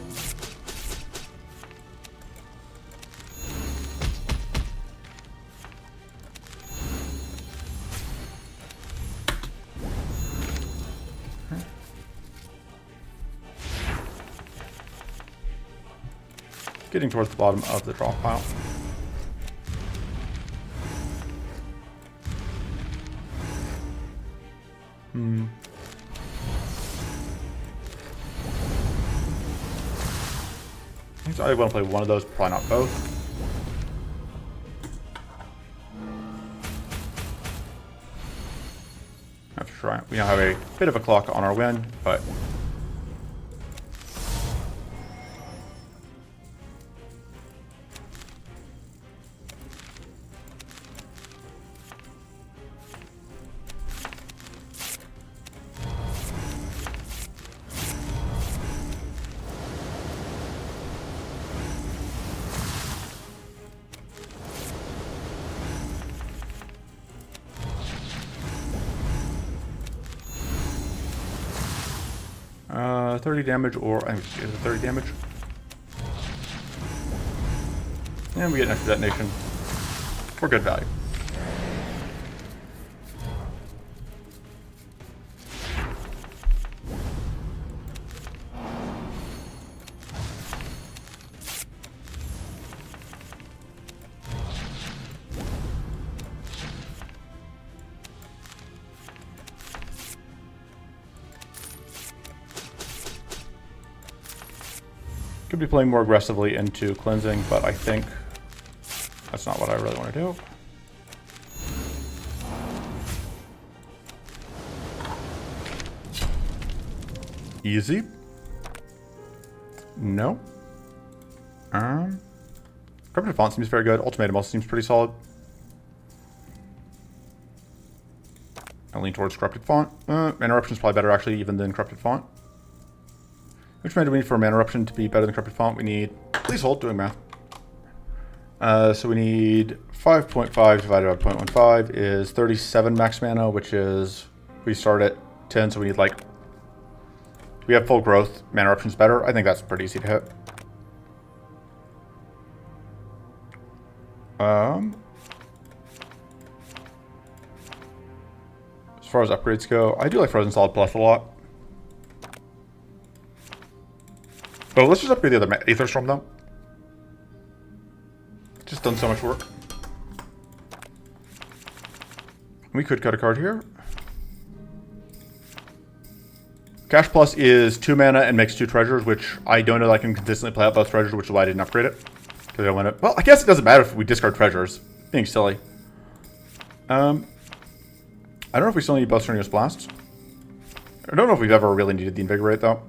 Getting towards the bottom of the draw pile. I want to play one of those, probably not both. That's right. We now have a bit of a clock on our win, but uh, 30 damage, or I think it's 30 damage. And we get an extra detonation for good value. Could be playing more aggressively into cleansing, but I think that's not what I really want to do. Easy. No. Corrupted Font seems very good. Ultimatum also seems pretty solid. I lean towards Corrupted Font. Mana Eruption is probably better actually even than Corrupted Font. Which mana do we need for Mana Eruption to be better than Corrupted Font? We need, please hold, doing math. So we need 5.5 divided by 0.15 is 37 max mana, which is, we start at 10, so we need like, we have full growth. Mana Eruption's better. I think that's pretty easy to hit. As far as upgrades go, I do like Frozen Solid Plus a lot. But let's just upgrade the other Aether Storm though. Just done so much work. We could cut a card here. Cash Plus is 2 mana and makes 2 treasures, which I don't know that I can consistently play out both treasures, which is why I didn't upgrade it. Because I don't want to. Well, I guess it doesn't matter if we discard treasures. Being silly. I don't know if we still need both Strenuous Blasts. I don't know if we've ever really needed the Invigorate though.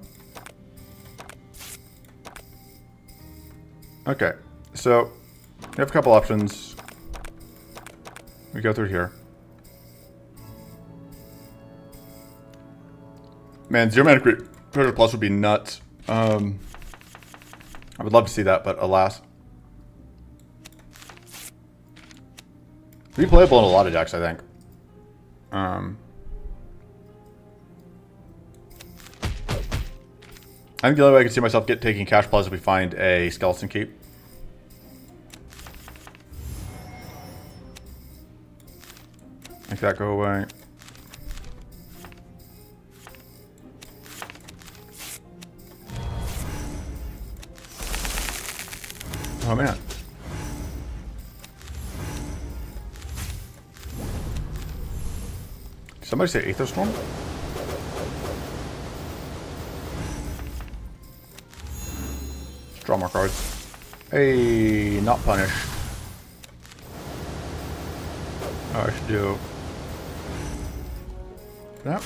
Okay, so we have a couple options. We go through here. Man, 0 mana Treasure Plus would be nuts. I would love to see that, but alas. It'd be playable in a lot of decks, I think. I think the only way I can see myself taking Cash Plus is if we find a Skeleton Keep. Make that go away. Oh man. Did somebody say Aether Storm? Let's draw more cards. Hey, not punish. Oh, I should do that.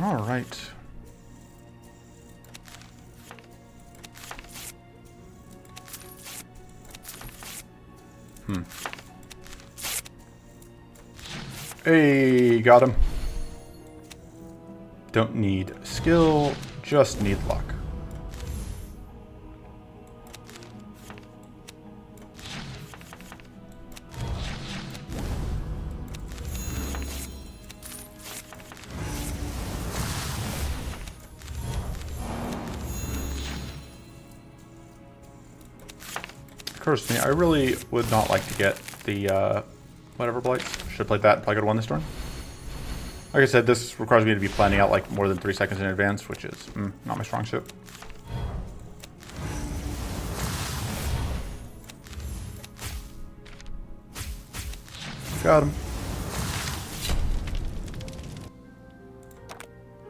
All right. Hey, got him. Don't need skill, just need luck. Occurs to me, I really would not like to get the whatever blights. Should have played that and probably could have won this turn. Like I said, this requires me to be planning out like more than 3 seconds in advance, which is not my strong suit. Got him.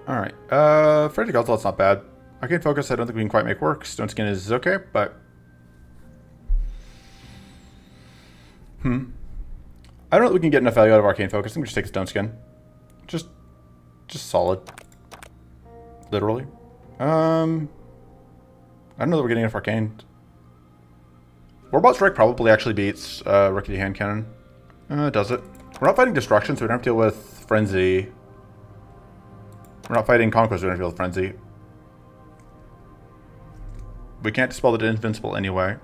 Alright, Frantic Onslaught's not bad. Arcane Focus I don't think we can quite make work. Stone Skin is okay, but I don't know if we can get enough value out of Arcane Focus. I think we just take a Stone Skin. Just solid. Literally. I don't know that we're getting enough Arcane. Warbot Strike probably actually beats Rickety Hand Cannon. Does it? We're not fighting Destruction, so we don't have to deal with Frenzy. We're not fighting Conquest, so we don't have to deal with Frenzy. We can't dispel the Invincible anyway.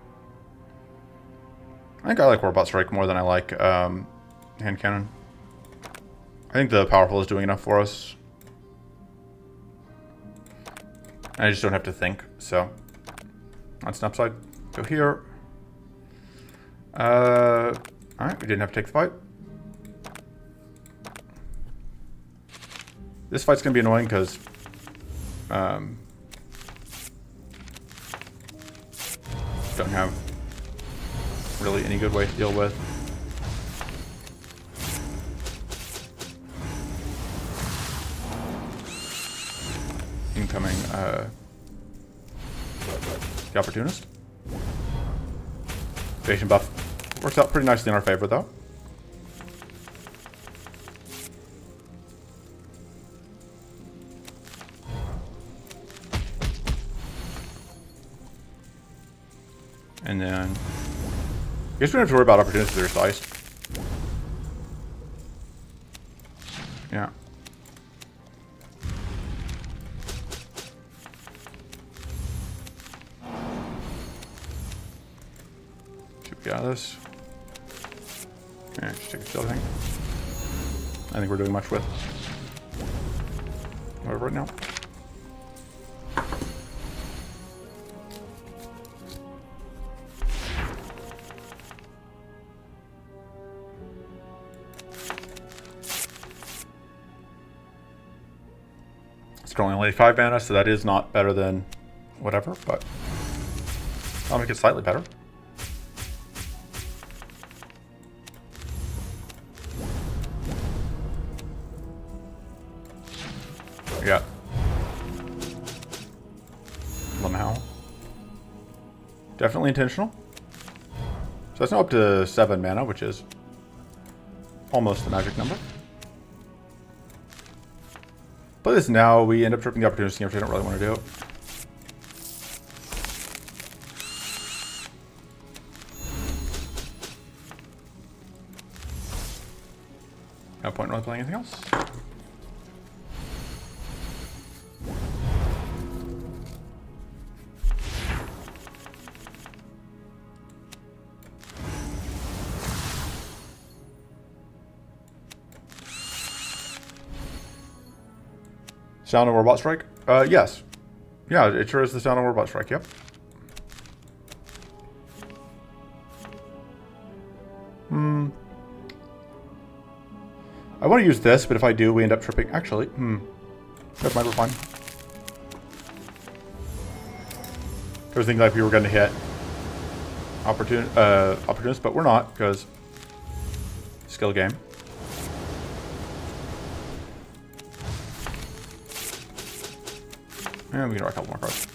I think I like Warbot Strike more than I like Hand Cannon. I think the Powerful is doing enough for us. I just don't have to think, so. That's an upside. Go here. Alright, we didn't have to take the fight. This fight's gonna be annoying because don't have really any good way to deal with. Incoming the Opportunist. Evasion buff works out pretty nicely in our favor though. And then I guess we don't have to worry about Opportunists that are sliced. Yeah. get out of this. Yeah, just take a shield thing. I think we're doing much with whatever right now. It's only 5 mana, so that is not better than whatever, but I'll make it slightly better. Yeah. Somehow. Definitely intentional. So that's now up to 7 mana, which is almost the magic number. But this now, we end up tripping the opportunity, which I don't really want to do. No point in really playing anything else. Sound of Robot Strike? Yes. Yeah, it sure is the Sound of Robot Strike, yep. I want to use this, but if I do, we end up tripping. Actually, that might be fine. I was thinking like we were going to hit opportunist, but we're not, because skill game. And we can draw a couple more cards.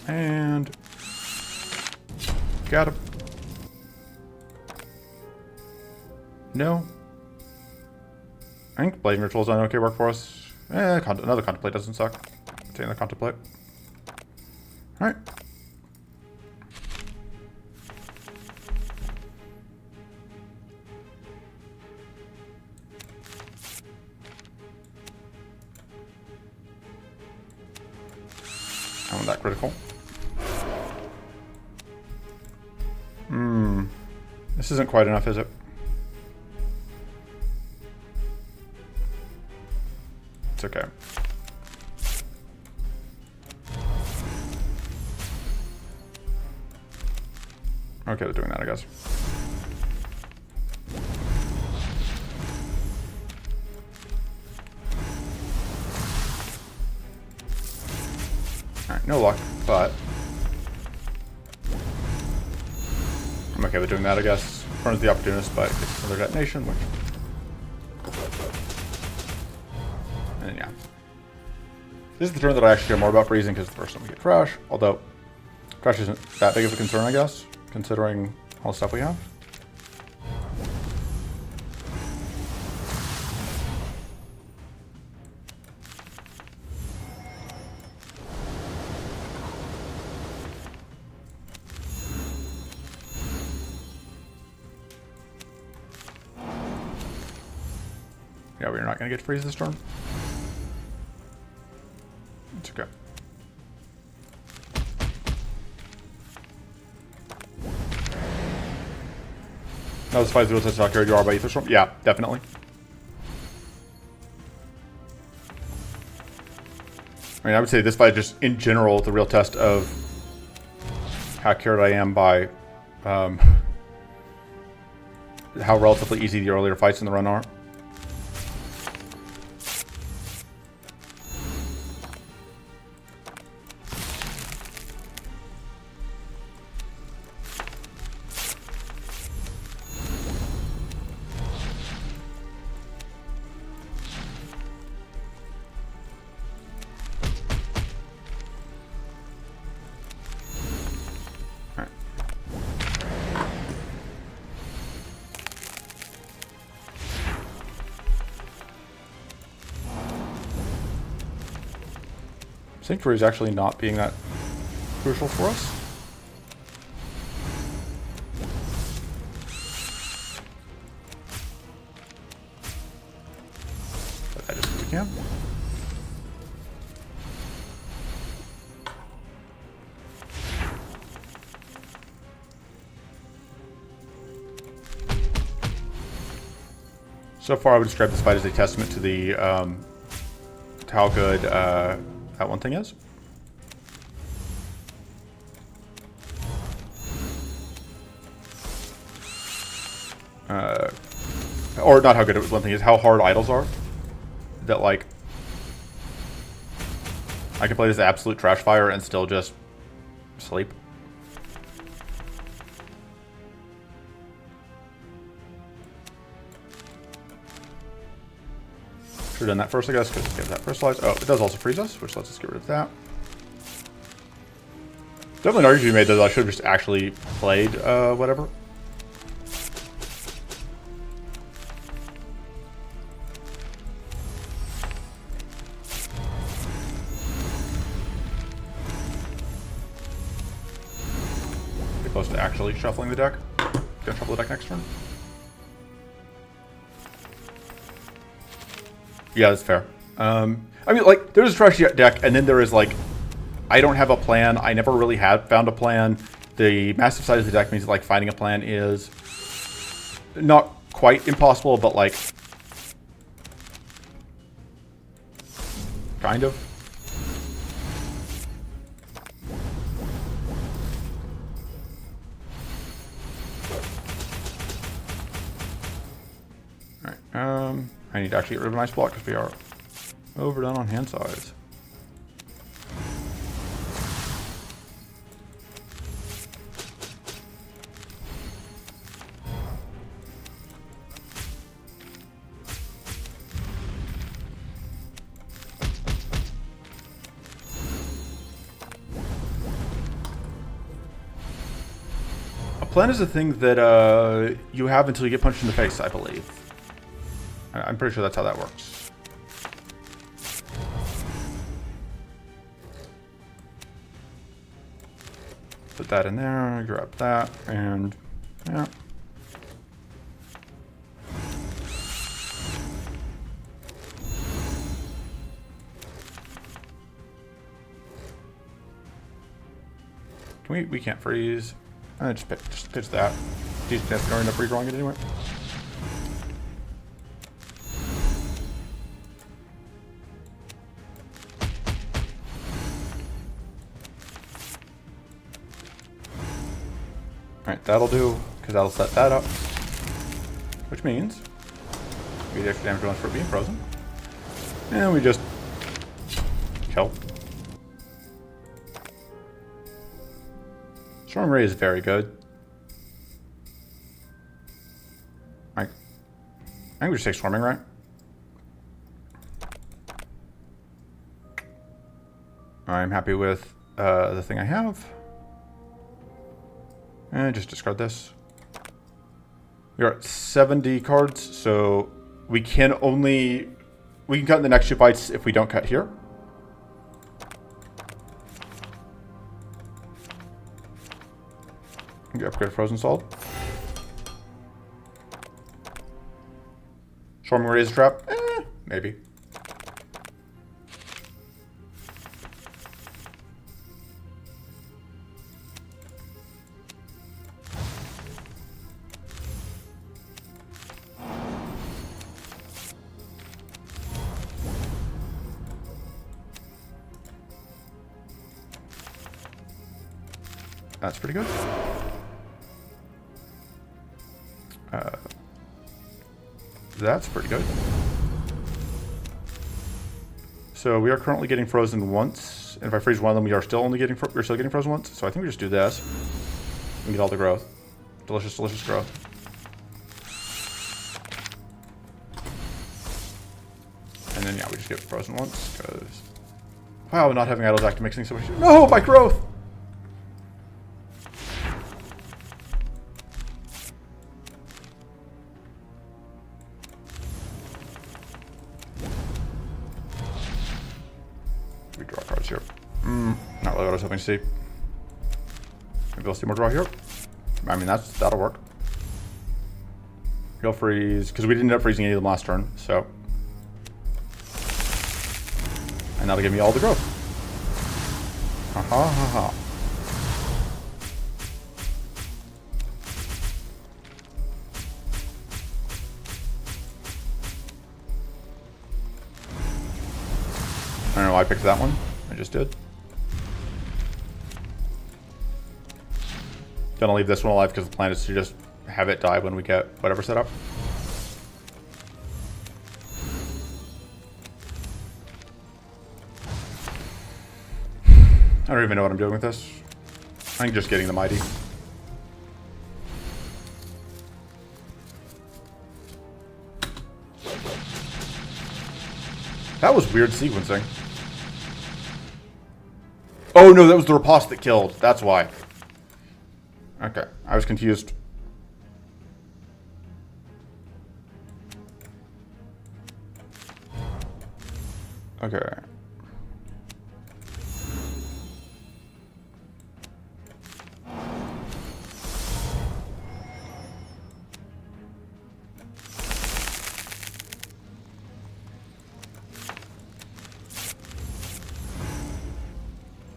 And got him. No. I think Blazing Rituals on okay work for us. Another Contemplate doesn't suck. Take another Contemplate. Alright. I want that critical. This isn't quite enough, is it? It's okay. Okay, they're doing that, I guess. Alright, no luck, but I'm okay with doing that, I guess. Burns the Opportunist, but it's another detonation, which... And then, yeah. This is the turn that I actually care more about freezing, because the first time we get trash. Although, trash isn't that big of a concern, I guess, considering all the stuff we have. Yeah, we're not going to get to freeze this turn. It's okay. That was 5-0 touch carried you are by Ether Storm? Yeah, definitely. I mean, I would say this fight just, in general, the real test of how carried I am by how relatively easy the earlier fights in the run are. Sanctuary is actually not being that crucial for us. But that is what we can. So far, I would describe this fight as a testament to the to how good that one thing is. Or not how good one thing is, how hard idols are. That like, I can play this absolute trash fire and still just sleep. Should have done that first, I guess, because it gives that personalized. Oh, it does also freeze us, which lets us get rid of that. Definitely an argument to be made that I should have just actually played whatever. Get close to actually shuffling the deck. Gonna shuffle the deck next turn. Yeah, that's fair. I mean, like, there's a trash deck, and then there is, like, I don't have a plan. I never really have found a plan. The massive size of the deck means, like, finding a plan is not quite impossible, but, like, kind of. Alright, I need to actually get rid of a nice block because we are overdone on hand size. A plan is a thing that you have until you get punched in the face, I believe. I'm pretty sure that's how that works. Put that in there, grab that, and yeah. Can we can't freeze. Just pitch that. These pets are going to end up redrawing it anyway. Alright, that'll do, because that'll set that up. Which means we get extra damage once for being frozen. And we just kill. Storm Ray is very good. I think we just take Swarming Ray. I'm happy with the thing I have. And just discard this. We are at 70 cards, so we can cut in the next 2 fights if we don't cut here. Get upgrade Frozen Salt. Swarming Ray is a trap? Maybe. That's pretty good. That's pretty good. So we are currently getting frozen once, and if I freeze one of them, we're still getting frozen once. So I think we just do this and get all the growth. Delicious, delicious growth. And then yeah, we just get frozen once because wow, not having idols active makes things so much. No, my growth. We draw cards here. Not really what I was hoping to see. Maybe I'll see more draw here. I mean, that'll work. He'll freeze, because we didn't end up freezing any of them last turn, so. And that'll give me all the growth. Ha ha ha ha. I don't know why I picked that one. I just did. Gonna leave this one alive because the plan is to just have it die when we get whatever set up. I don't even know what I'm doing with this. I think just getting the mighty. That was weird sequencing. Oh no, that was the riposte that killed. That's why. Okay, I was confused. Okay.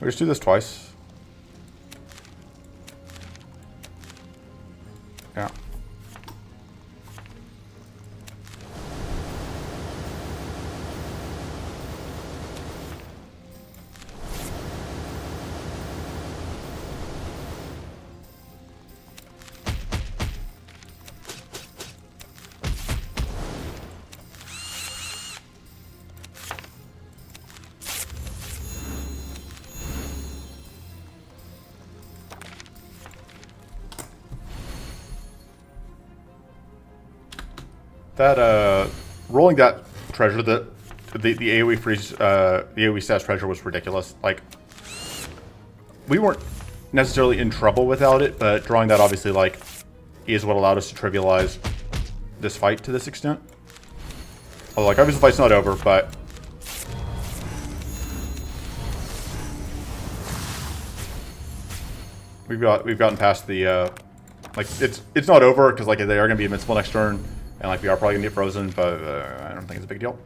We just do this twice. Yeah. That rolling that treasure, the AoE freeze, the AoE status treasure was ridiculous. Like, we weren't necessarily in trouble without it, but drawing that obviously like is what allowed us to trivialize this fight to this extent. Although, like, obviously the fight's not over, but we've gotten past the like it's not over because like they are gonna be invincible next turn. And like we are probably gonna get frozen, but I don't think it's a big deal.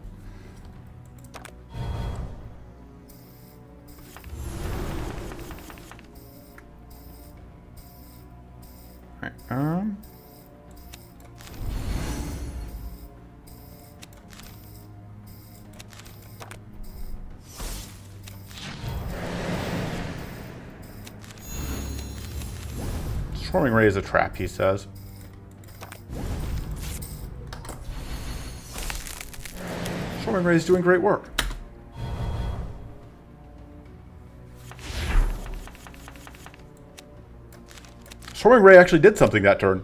Alright, Swarming Ray is a trap, he says. Swarming Ray is doing great work. Swarming Ray actually did something that turn.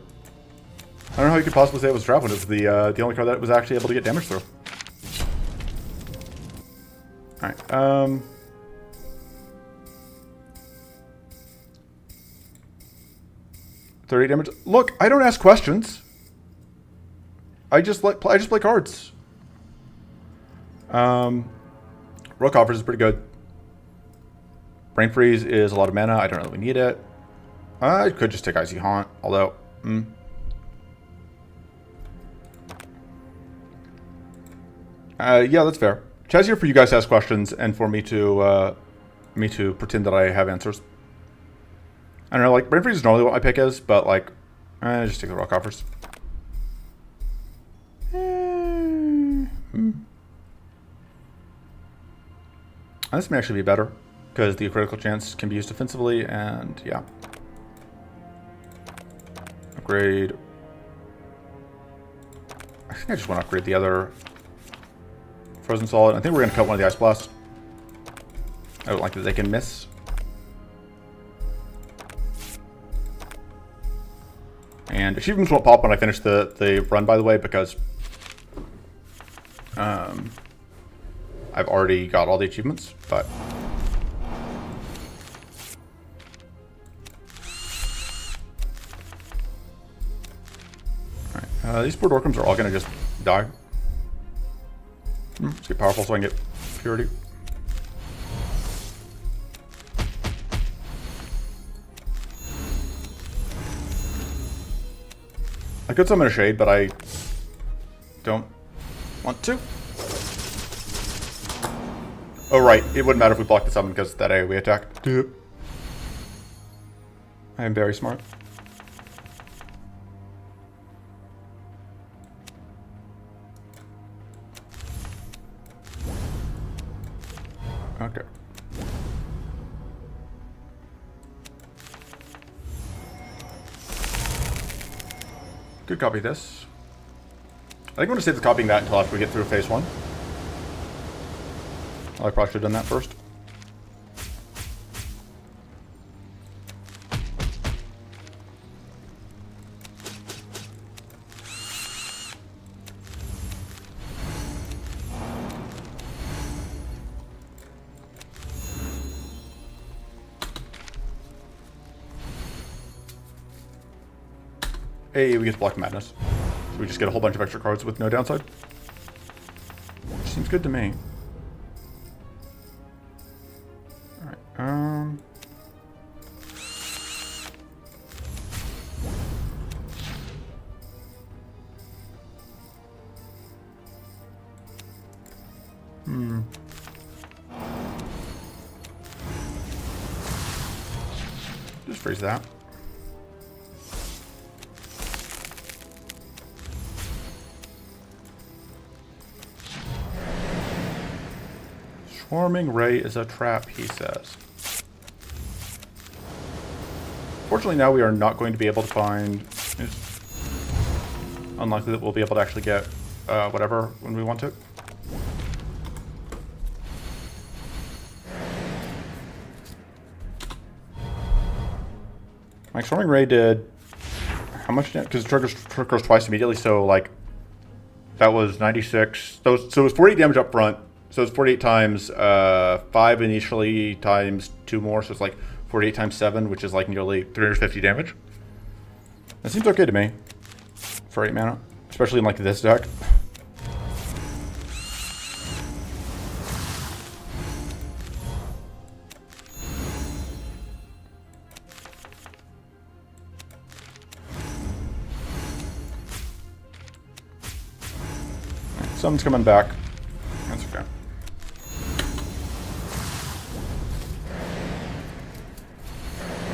I don't know how you could possibly say it was a trap when it was the only card that was actually able to get damage through. Alright, 30 damage. Look, I don't ask questions. I just play cards. Rook offers is pretty good. Brain Freeze is a lot of mana. I don't know that we need it. I could just take Icy Haunt, although... yeah, that's fair. Chat's here for you guys to ask questions and for me to pretend that I have answers. I don't know, like, Brain Freeze is normally what my pick is, but, like, just take the Rock Offers. This may actually be better, because the critical chance can be used defensively, and yeah. Upgrade. I think I just want to upgrade the other Frozen Solid. I think we're going to cut one of the Ice Blasts. I don't like that they can miss. And achievements won't pop when I finish the run, by the way, because I've already got all the achievements, but... Alright, these poor Dorkums are all going to just die. Let's get powerful so I can get Purity. I could summon a Shade, but I don't want to. Oh, right. It wouldn't matter if we blocked the summon because that AoE attack. Yep. I am very smart. Okay. Could copy this. I think I'm going to save the copying that until after we get through phase 1. I probably should have done that first. Hey, we get to block Madness. So we just get a whole bunch of extra cards with no downside. Which seems good to me. Alright, Just freeze that. Swarming Ray is a trap, he says. Fortunately, now we are not going to be able to find... It's unlikely that we'll be able to actually get whatever when we want to. Like, Swarming Ray did... How much damage? Because it triggers twice immediately, so, like... That was 96. So it was 48 damage up front. So it's 48 times 5 initially times 2 more. So it's like 48 times 7, which is like nearly 350 damage. That seems okay to me for 8 mana, especially in like this deck. Summon's coming back. That's okay.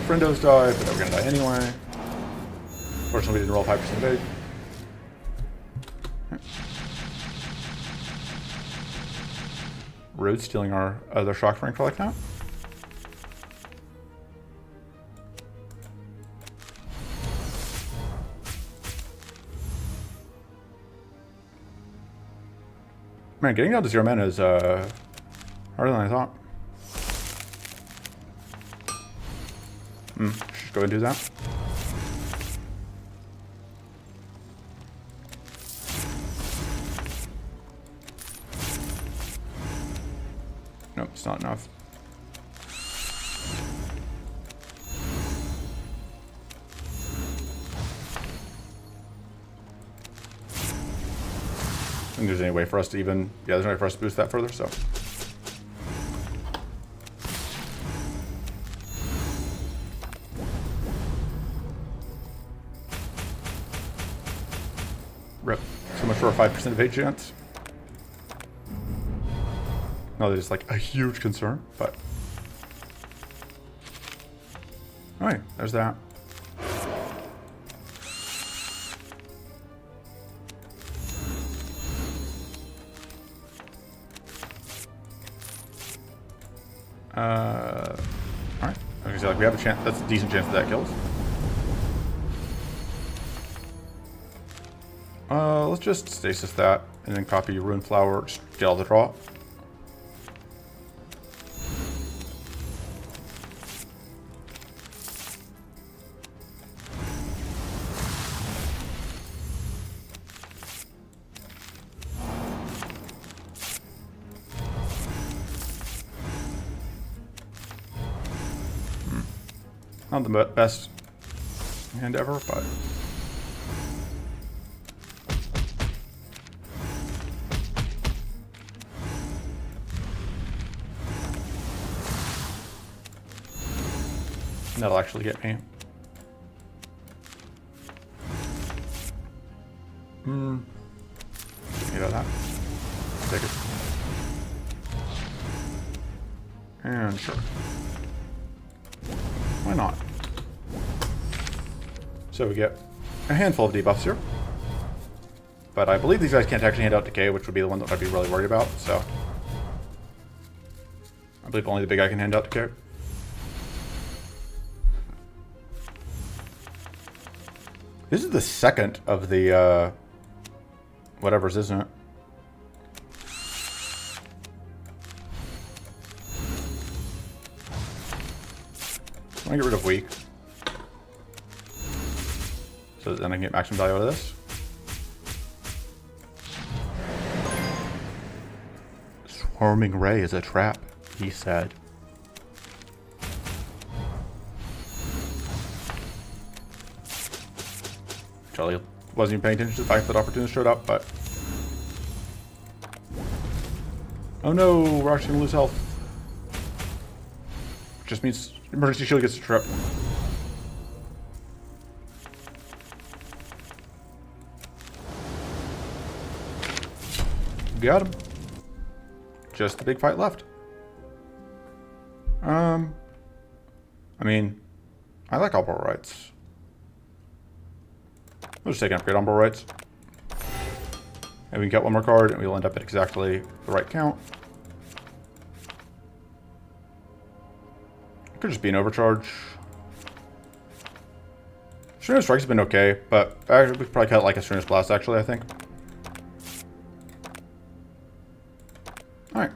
Friendos died, but they were going to die anyway. Fortunately, we didn't roll 5% evade. Rude stealing our other shock frank for like that. Man, getting down to 0 mana is harder than I thought. Just go and do that. Nope, it's not enough. I think there's any way for us to even... Yeah, there's no way for us to boost that further, so... Rip. So much for a 5% evade chance. No, that is like a huge concern, but... Alright, there's that. Alright. I was gonna say, like, we have a chance. That's a decent chance that kills. Let's just stasis that and then copy Ruin Flower, just get all the draw. Not the best hand ever, but... That'll actually get me. take it. And sure. Why not? So we get a handful of debuffs here. But I believe these guys can't actually hand out decay, which would be the one that I'd be really worried about, so. I believe only the big guy can hand out decay. This is the second of the, whatever's, isn't it? I want to get rid of weak. So then I can get maximum value out of this. Swarming Ray is a trap, he said. Charlie wasn't even paying attention to the fact that opportunist showed up, but... Oh no, we're actually gonna lose health. Which just means emergency shield gets a trip. Got him. Just the big fight left. I mean, I like all ball rights. We'll just take an upgrade on ball rights. And we can get one more card, and we'll end up at exactly the right count. Could just be an overcharge. Strenuous Strike's been okay, but we could probably cut like a Strenuous Blast, actually, I think. Alright.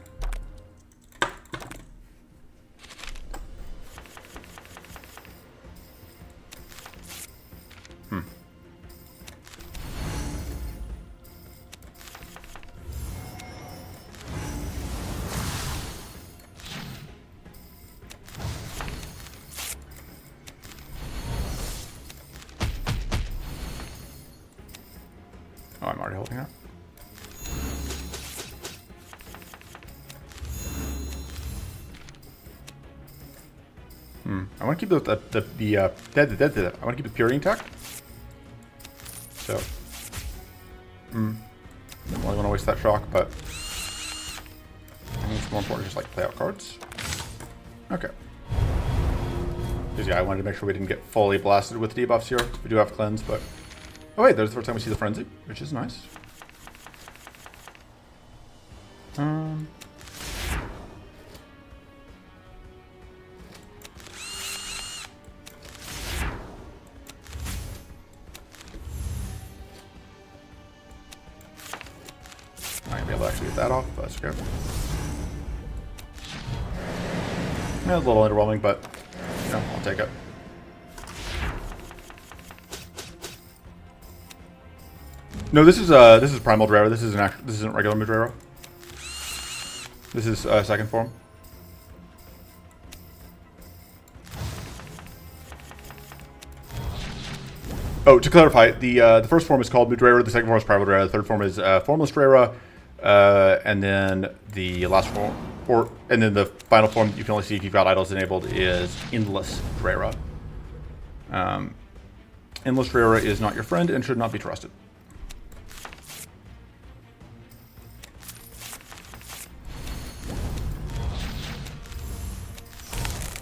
Oh, I'm already holding that. I want to keep I want to keep the purity intact. So, don't really want to waste that shock, but I think it's more important to just like play out cards. Okay. Because yeah, I wanted to make sure we didn't get fully blasted with debuffs here. We do have cleanse, but oh wait, there's the first time we see the frenzy, which is nice. Not gonna be able to actually get that off, but that's okay. Yeah, a little underwhelming, but you know, I'll take it. No, this is Primal Drera. This isn't regular Drera. This is second form. Oh, to clarify, the first form is called Mudrara, the second form is Primal Drera, the third form is Formless Drera, and then the last form, and then the final form you can only see if you've got idols enabled is Endless Drera. Endless Drera is not your friend and should not be trusted.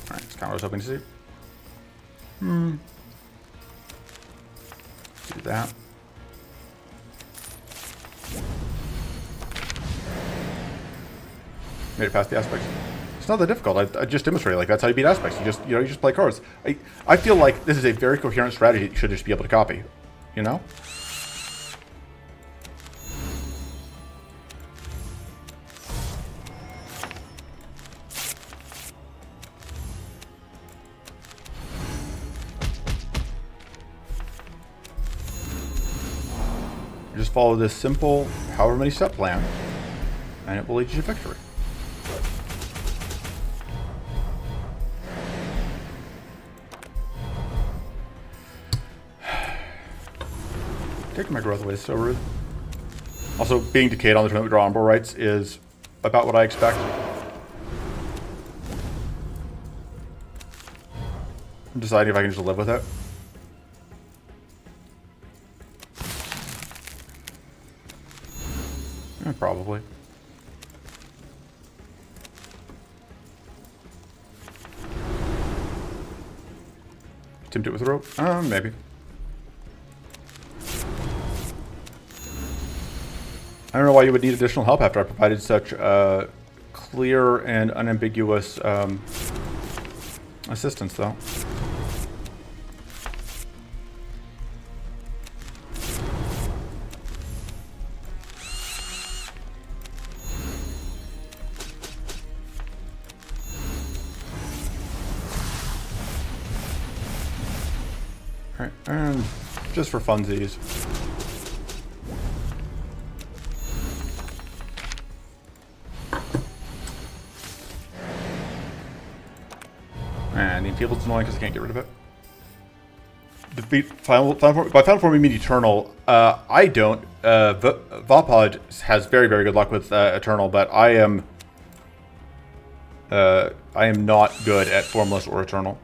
Alright, that's kind of what I was hoping to see. Do that. Made it past the aspects. It's not that difficult. I just demonstrated like that's how you beat aspects. You just play cards. I feel like this is a very coherent strategy that you should just be able to copy. You know? Just follow this simple, however many step plan, and it will lead you to victory. Taking my growth away is so rude. Also, being decayed on the tournament draw on board rights is about what I expect. I'm deciding if I can just live with it. Probably. Attempt it with a rope? Maybe. I don't know why you would need additional help after I provided such clear and unambiguous assistance, though. Alright, and just for funsies. And the enfeebled's annoying because I can't get rid of it. Defeat final form. By final form, you mean Eternal. I don't. Vapod has very, very good luck with Eternal, but I am not good at Formless or Eternal.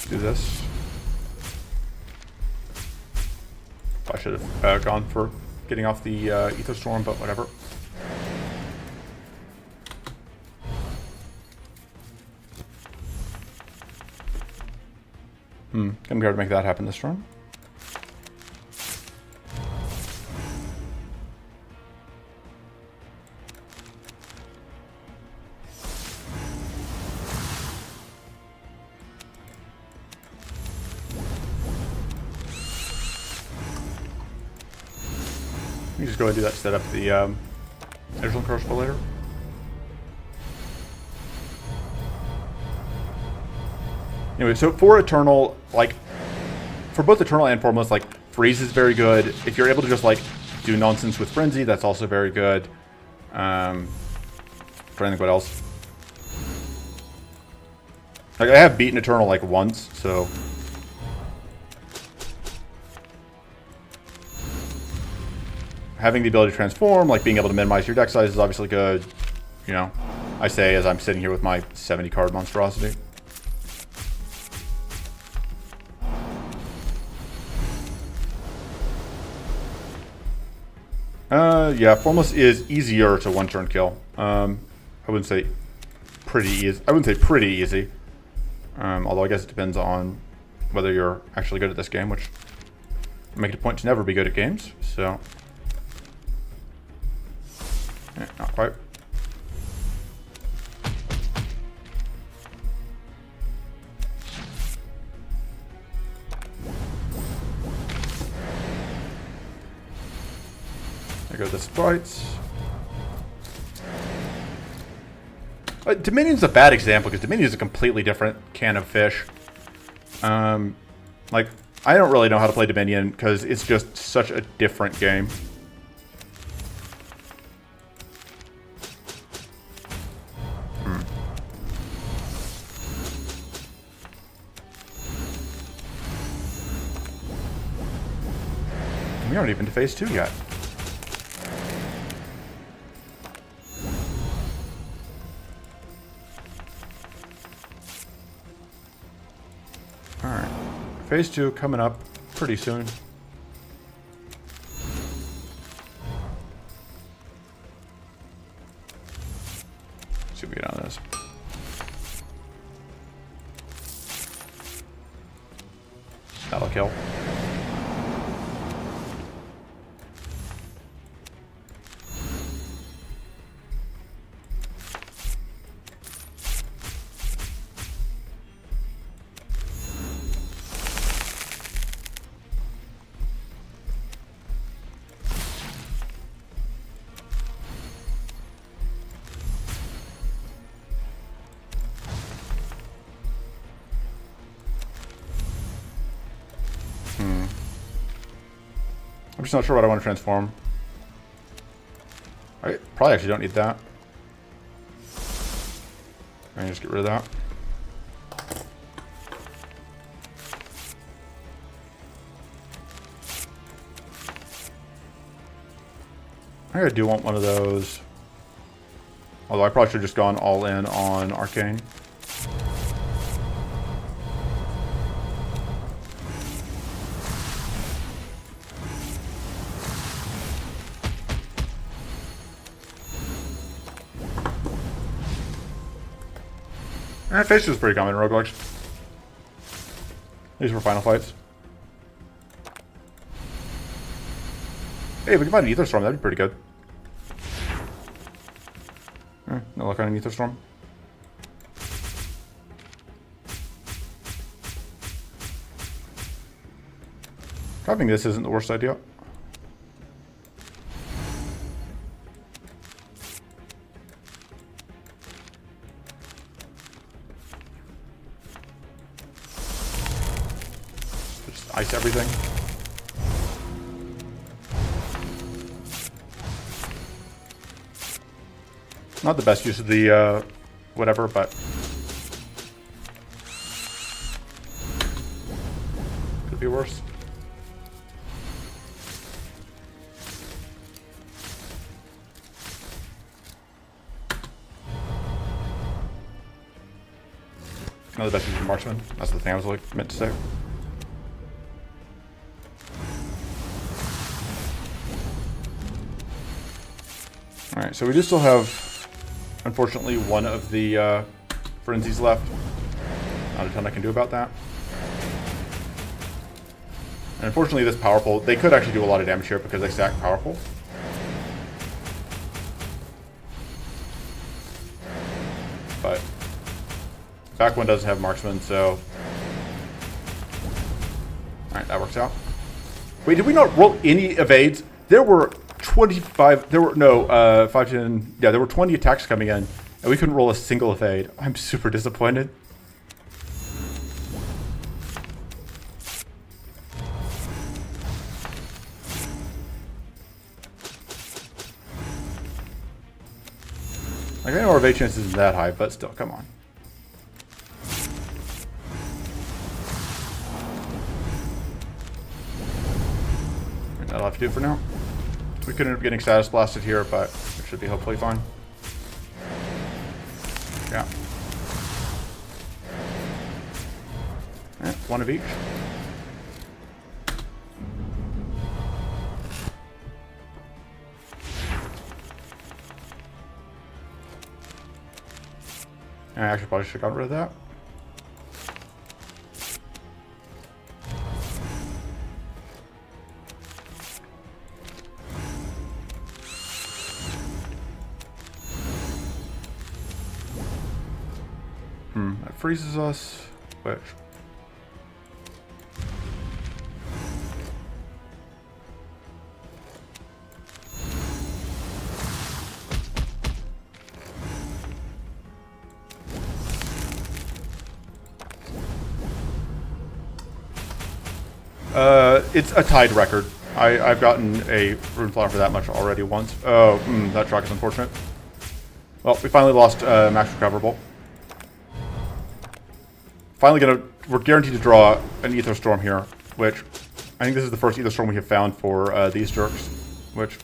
Do this. I should have gone for getting off the Ether Storm, but whatever. Gonna be hard to make that happen this turn. You just go ahead and do that to set up the Edgelin Crucible later. Anyway, so for Eternal, like, for both Eternal and Formless, like, Freeze is very good. If you're able to just, like, do nonsense with Frenzy, that's also very good. Trying to think what else. Like, I have beaten Eternal, like, once, so... Having the ability to transform, like being able to minimize your deck size is obviously good. You know, I say as I'm sitting here with my 70 card monstrosity. Yeah, Formless is easier to one-turn kill. I wouldn't say pretty easy. I wouldn't say pretty easy. Although I guess it depends on whether you're actually good at this game, which I make it a point to never be good at games, so... not quite. There go the sprites. Dominion's a bad example because Dominion is a completely different can of fish. Like, I don't really know how to play Dominion because it's just such a different game. We aren't even to phase 2 yet. Alright. Phase 2 coming up pretty soon. Let's see if we get on this. That'll kill. I'm just not sure what I want to transform. I probably actually don't need that. I can just get rid of that. I do want one of those. Although I probably should have just gone all in on Arcane. Phase 2 is pretty common in roguelikes. These were final fights. Hey, if we can find an Ether Storm, that'd be pretty good. No luck on an Ether Storm. Copying this isn't the worst idea. Just ice everything. Not the best use of the whatever, but could be worse. Not the best use of marksman. That's the thing I was like meant to say. All right, so we do still have, unfortunately, one of the frenzies left. Not a ton I can do about that. And unfortunately, this powerful, they could actually do a lot of damage here because they stack powerful. But back one doesn't have marksman, so alright, that works out. Wait, did we not roll any evades? There were 25, there were, no, 5, 10, yeah, there were 20 attacks coming in, and we couldn't roll a single evade. I'm super disappointed. Like, I know our evade chance isn't that high, but still, come on. And that'll have to do it for now. We could end up getting status blasted here, but it should be hopefully fine. Yeah. One of each. I actually probably should have gotten rid of that. That freezes us, which... it's a tied record. I've gotten a rune flower for that much already once. Oh, that track is unfortunate. Well, we finally lost max recoverable. Finally we're guaranteed to draw an Ether Storm here, which I think this is the first Ether Storm we have found for these jerks, which...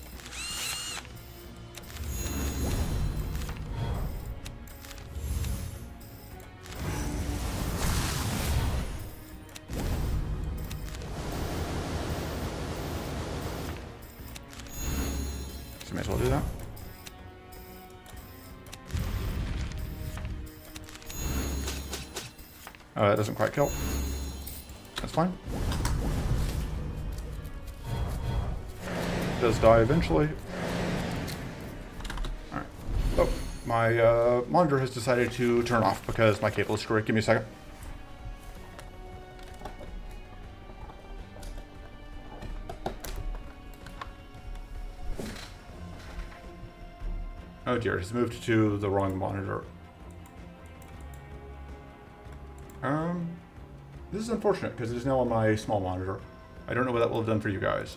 So may as well do that. That doesn't quite kill. That's fine. Does die eventually. Alright. Oh, my monitor has decided to turn off because my cable is screwed. Give me a second. Oh dear, it's moved to the wrong monitor. This is unfortunate because it is now on my small monitor. I don't know what that will have done for you guys.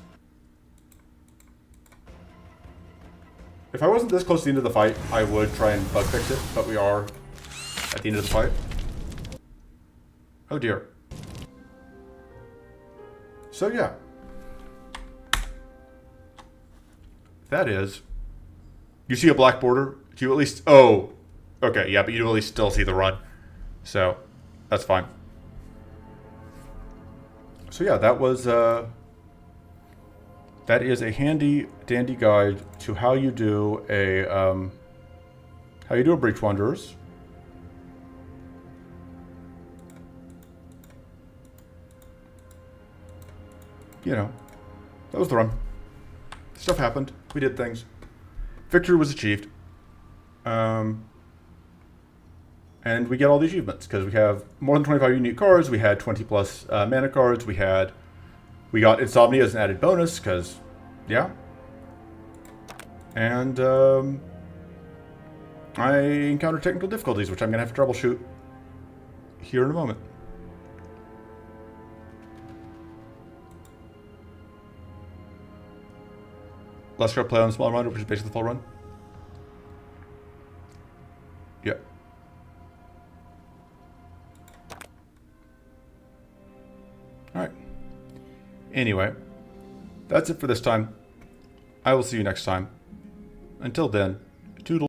If I wasn't this close to the end of the fight, I would try and bug fix it, but we are at the end of the fight. Oh dear. So yeah. That is... You see a black border? Do you at least... Oh! Okay, yeah, but you do at least still see the run. So, that's fine. So yeah, that was... that is a handy dandy guide to how you do a Breach Wanderers. you know, that was the run. Stuff happened. We did things. Victory was achieved. And we get all the achievements because we have more than 25 unique cards. We had 20 plus mana cards. We got Insomnia as an added bonus because, yeah. And I encountered technical difficulties, which I'm going to have to troubleshoot here in a moment. Less card play on the small run, which is basically the full run. Yep. Alright. Anyway, that's it for this time. I will see you next time. Until then,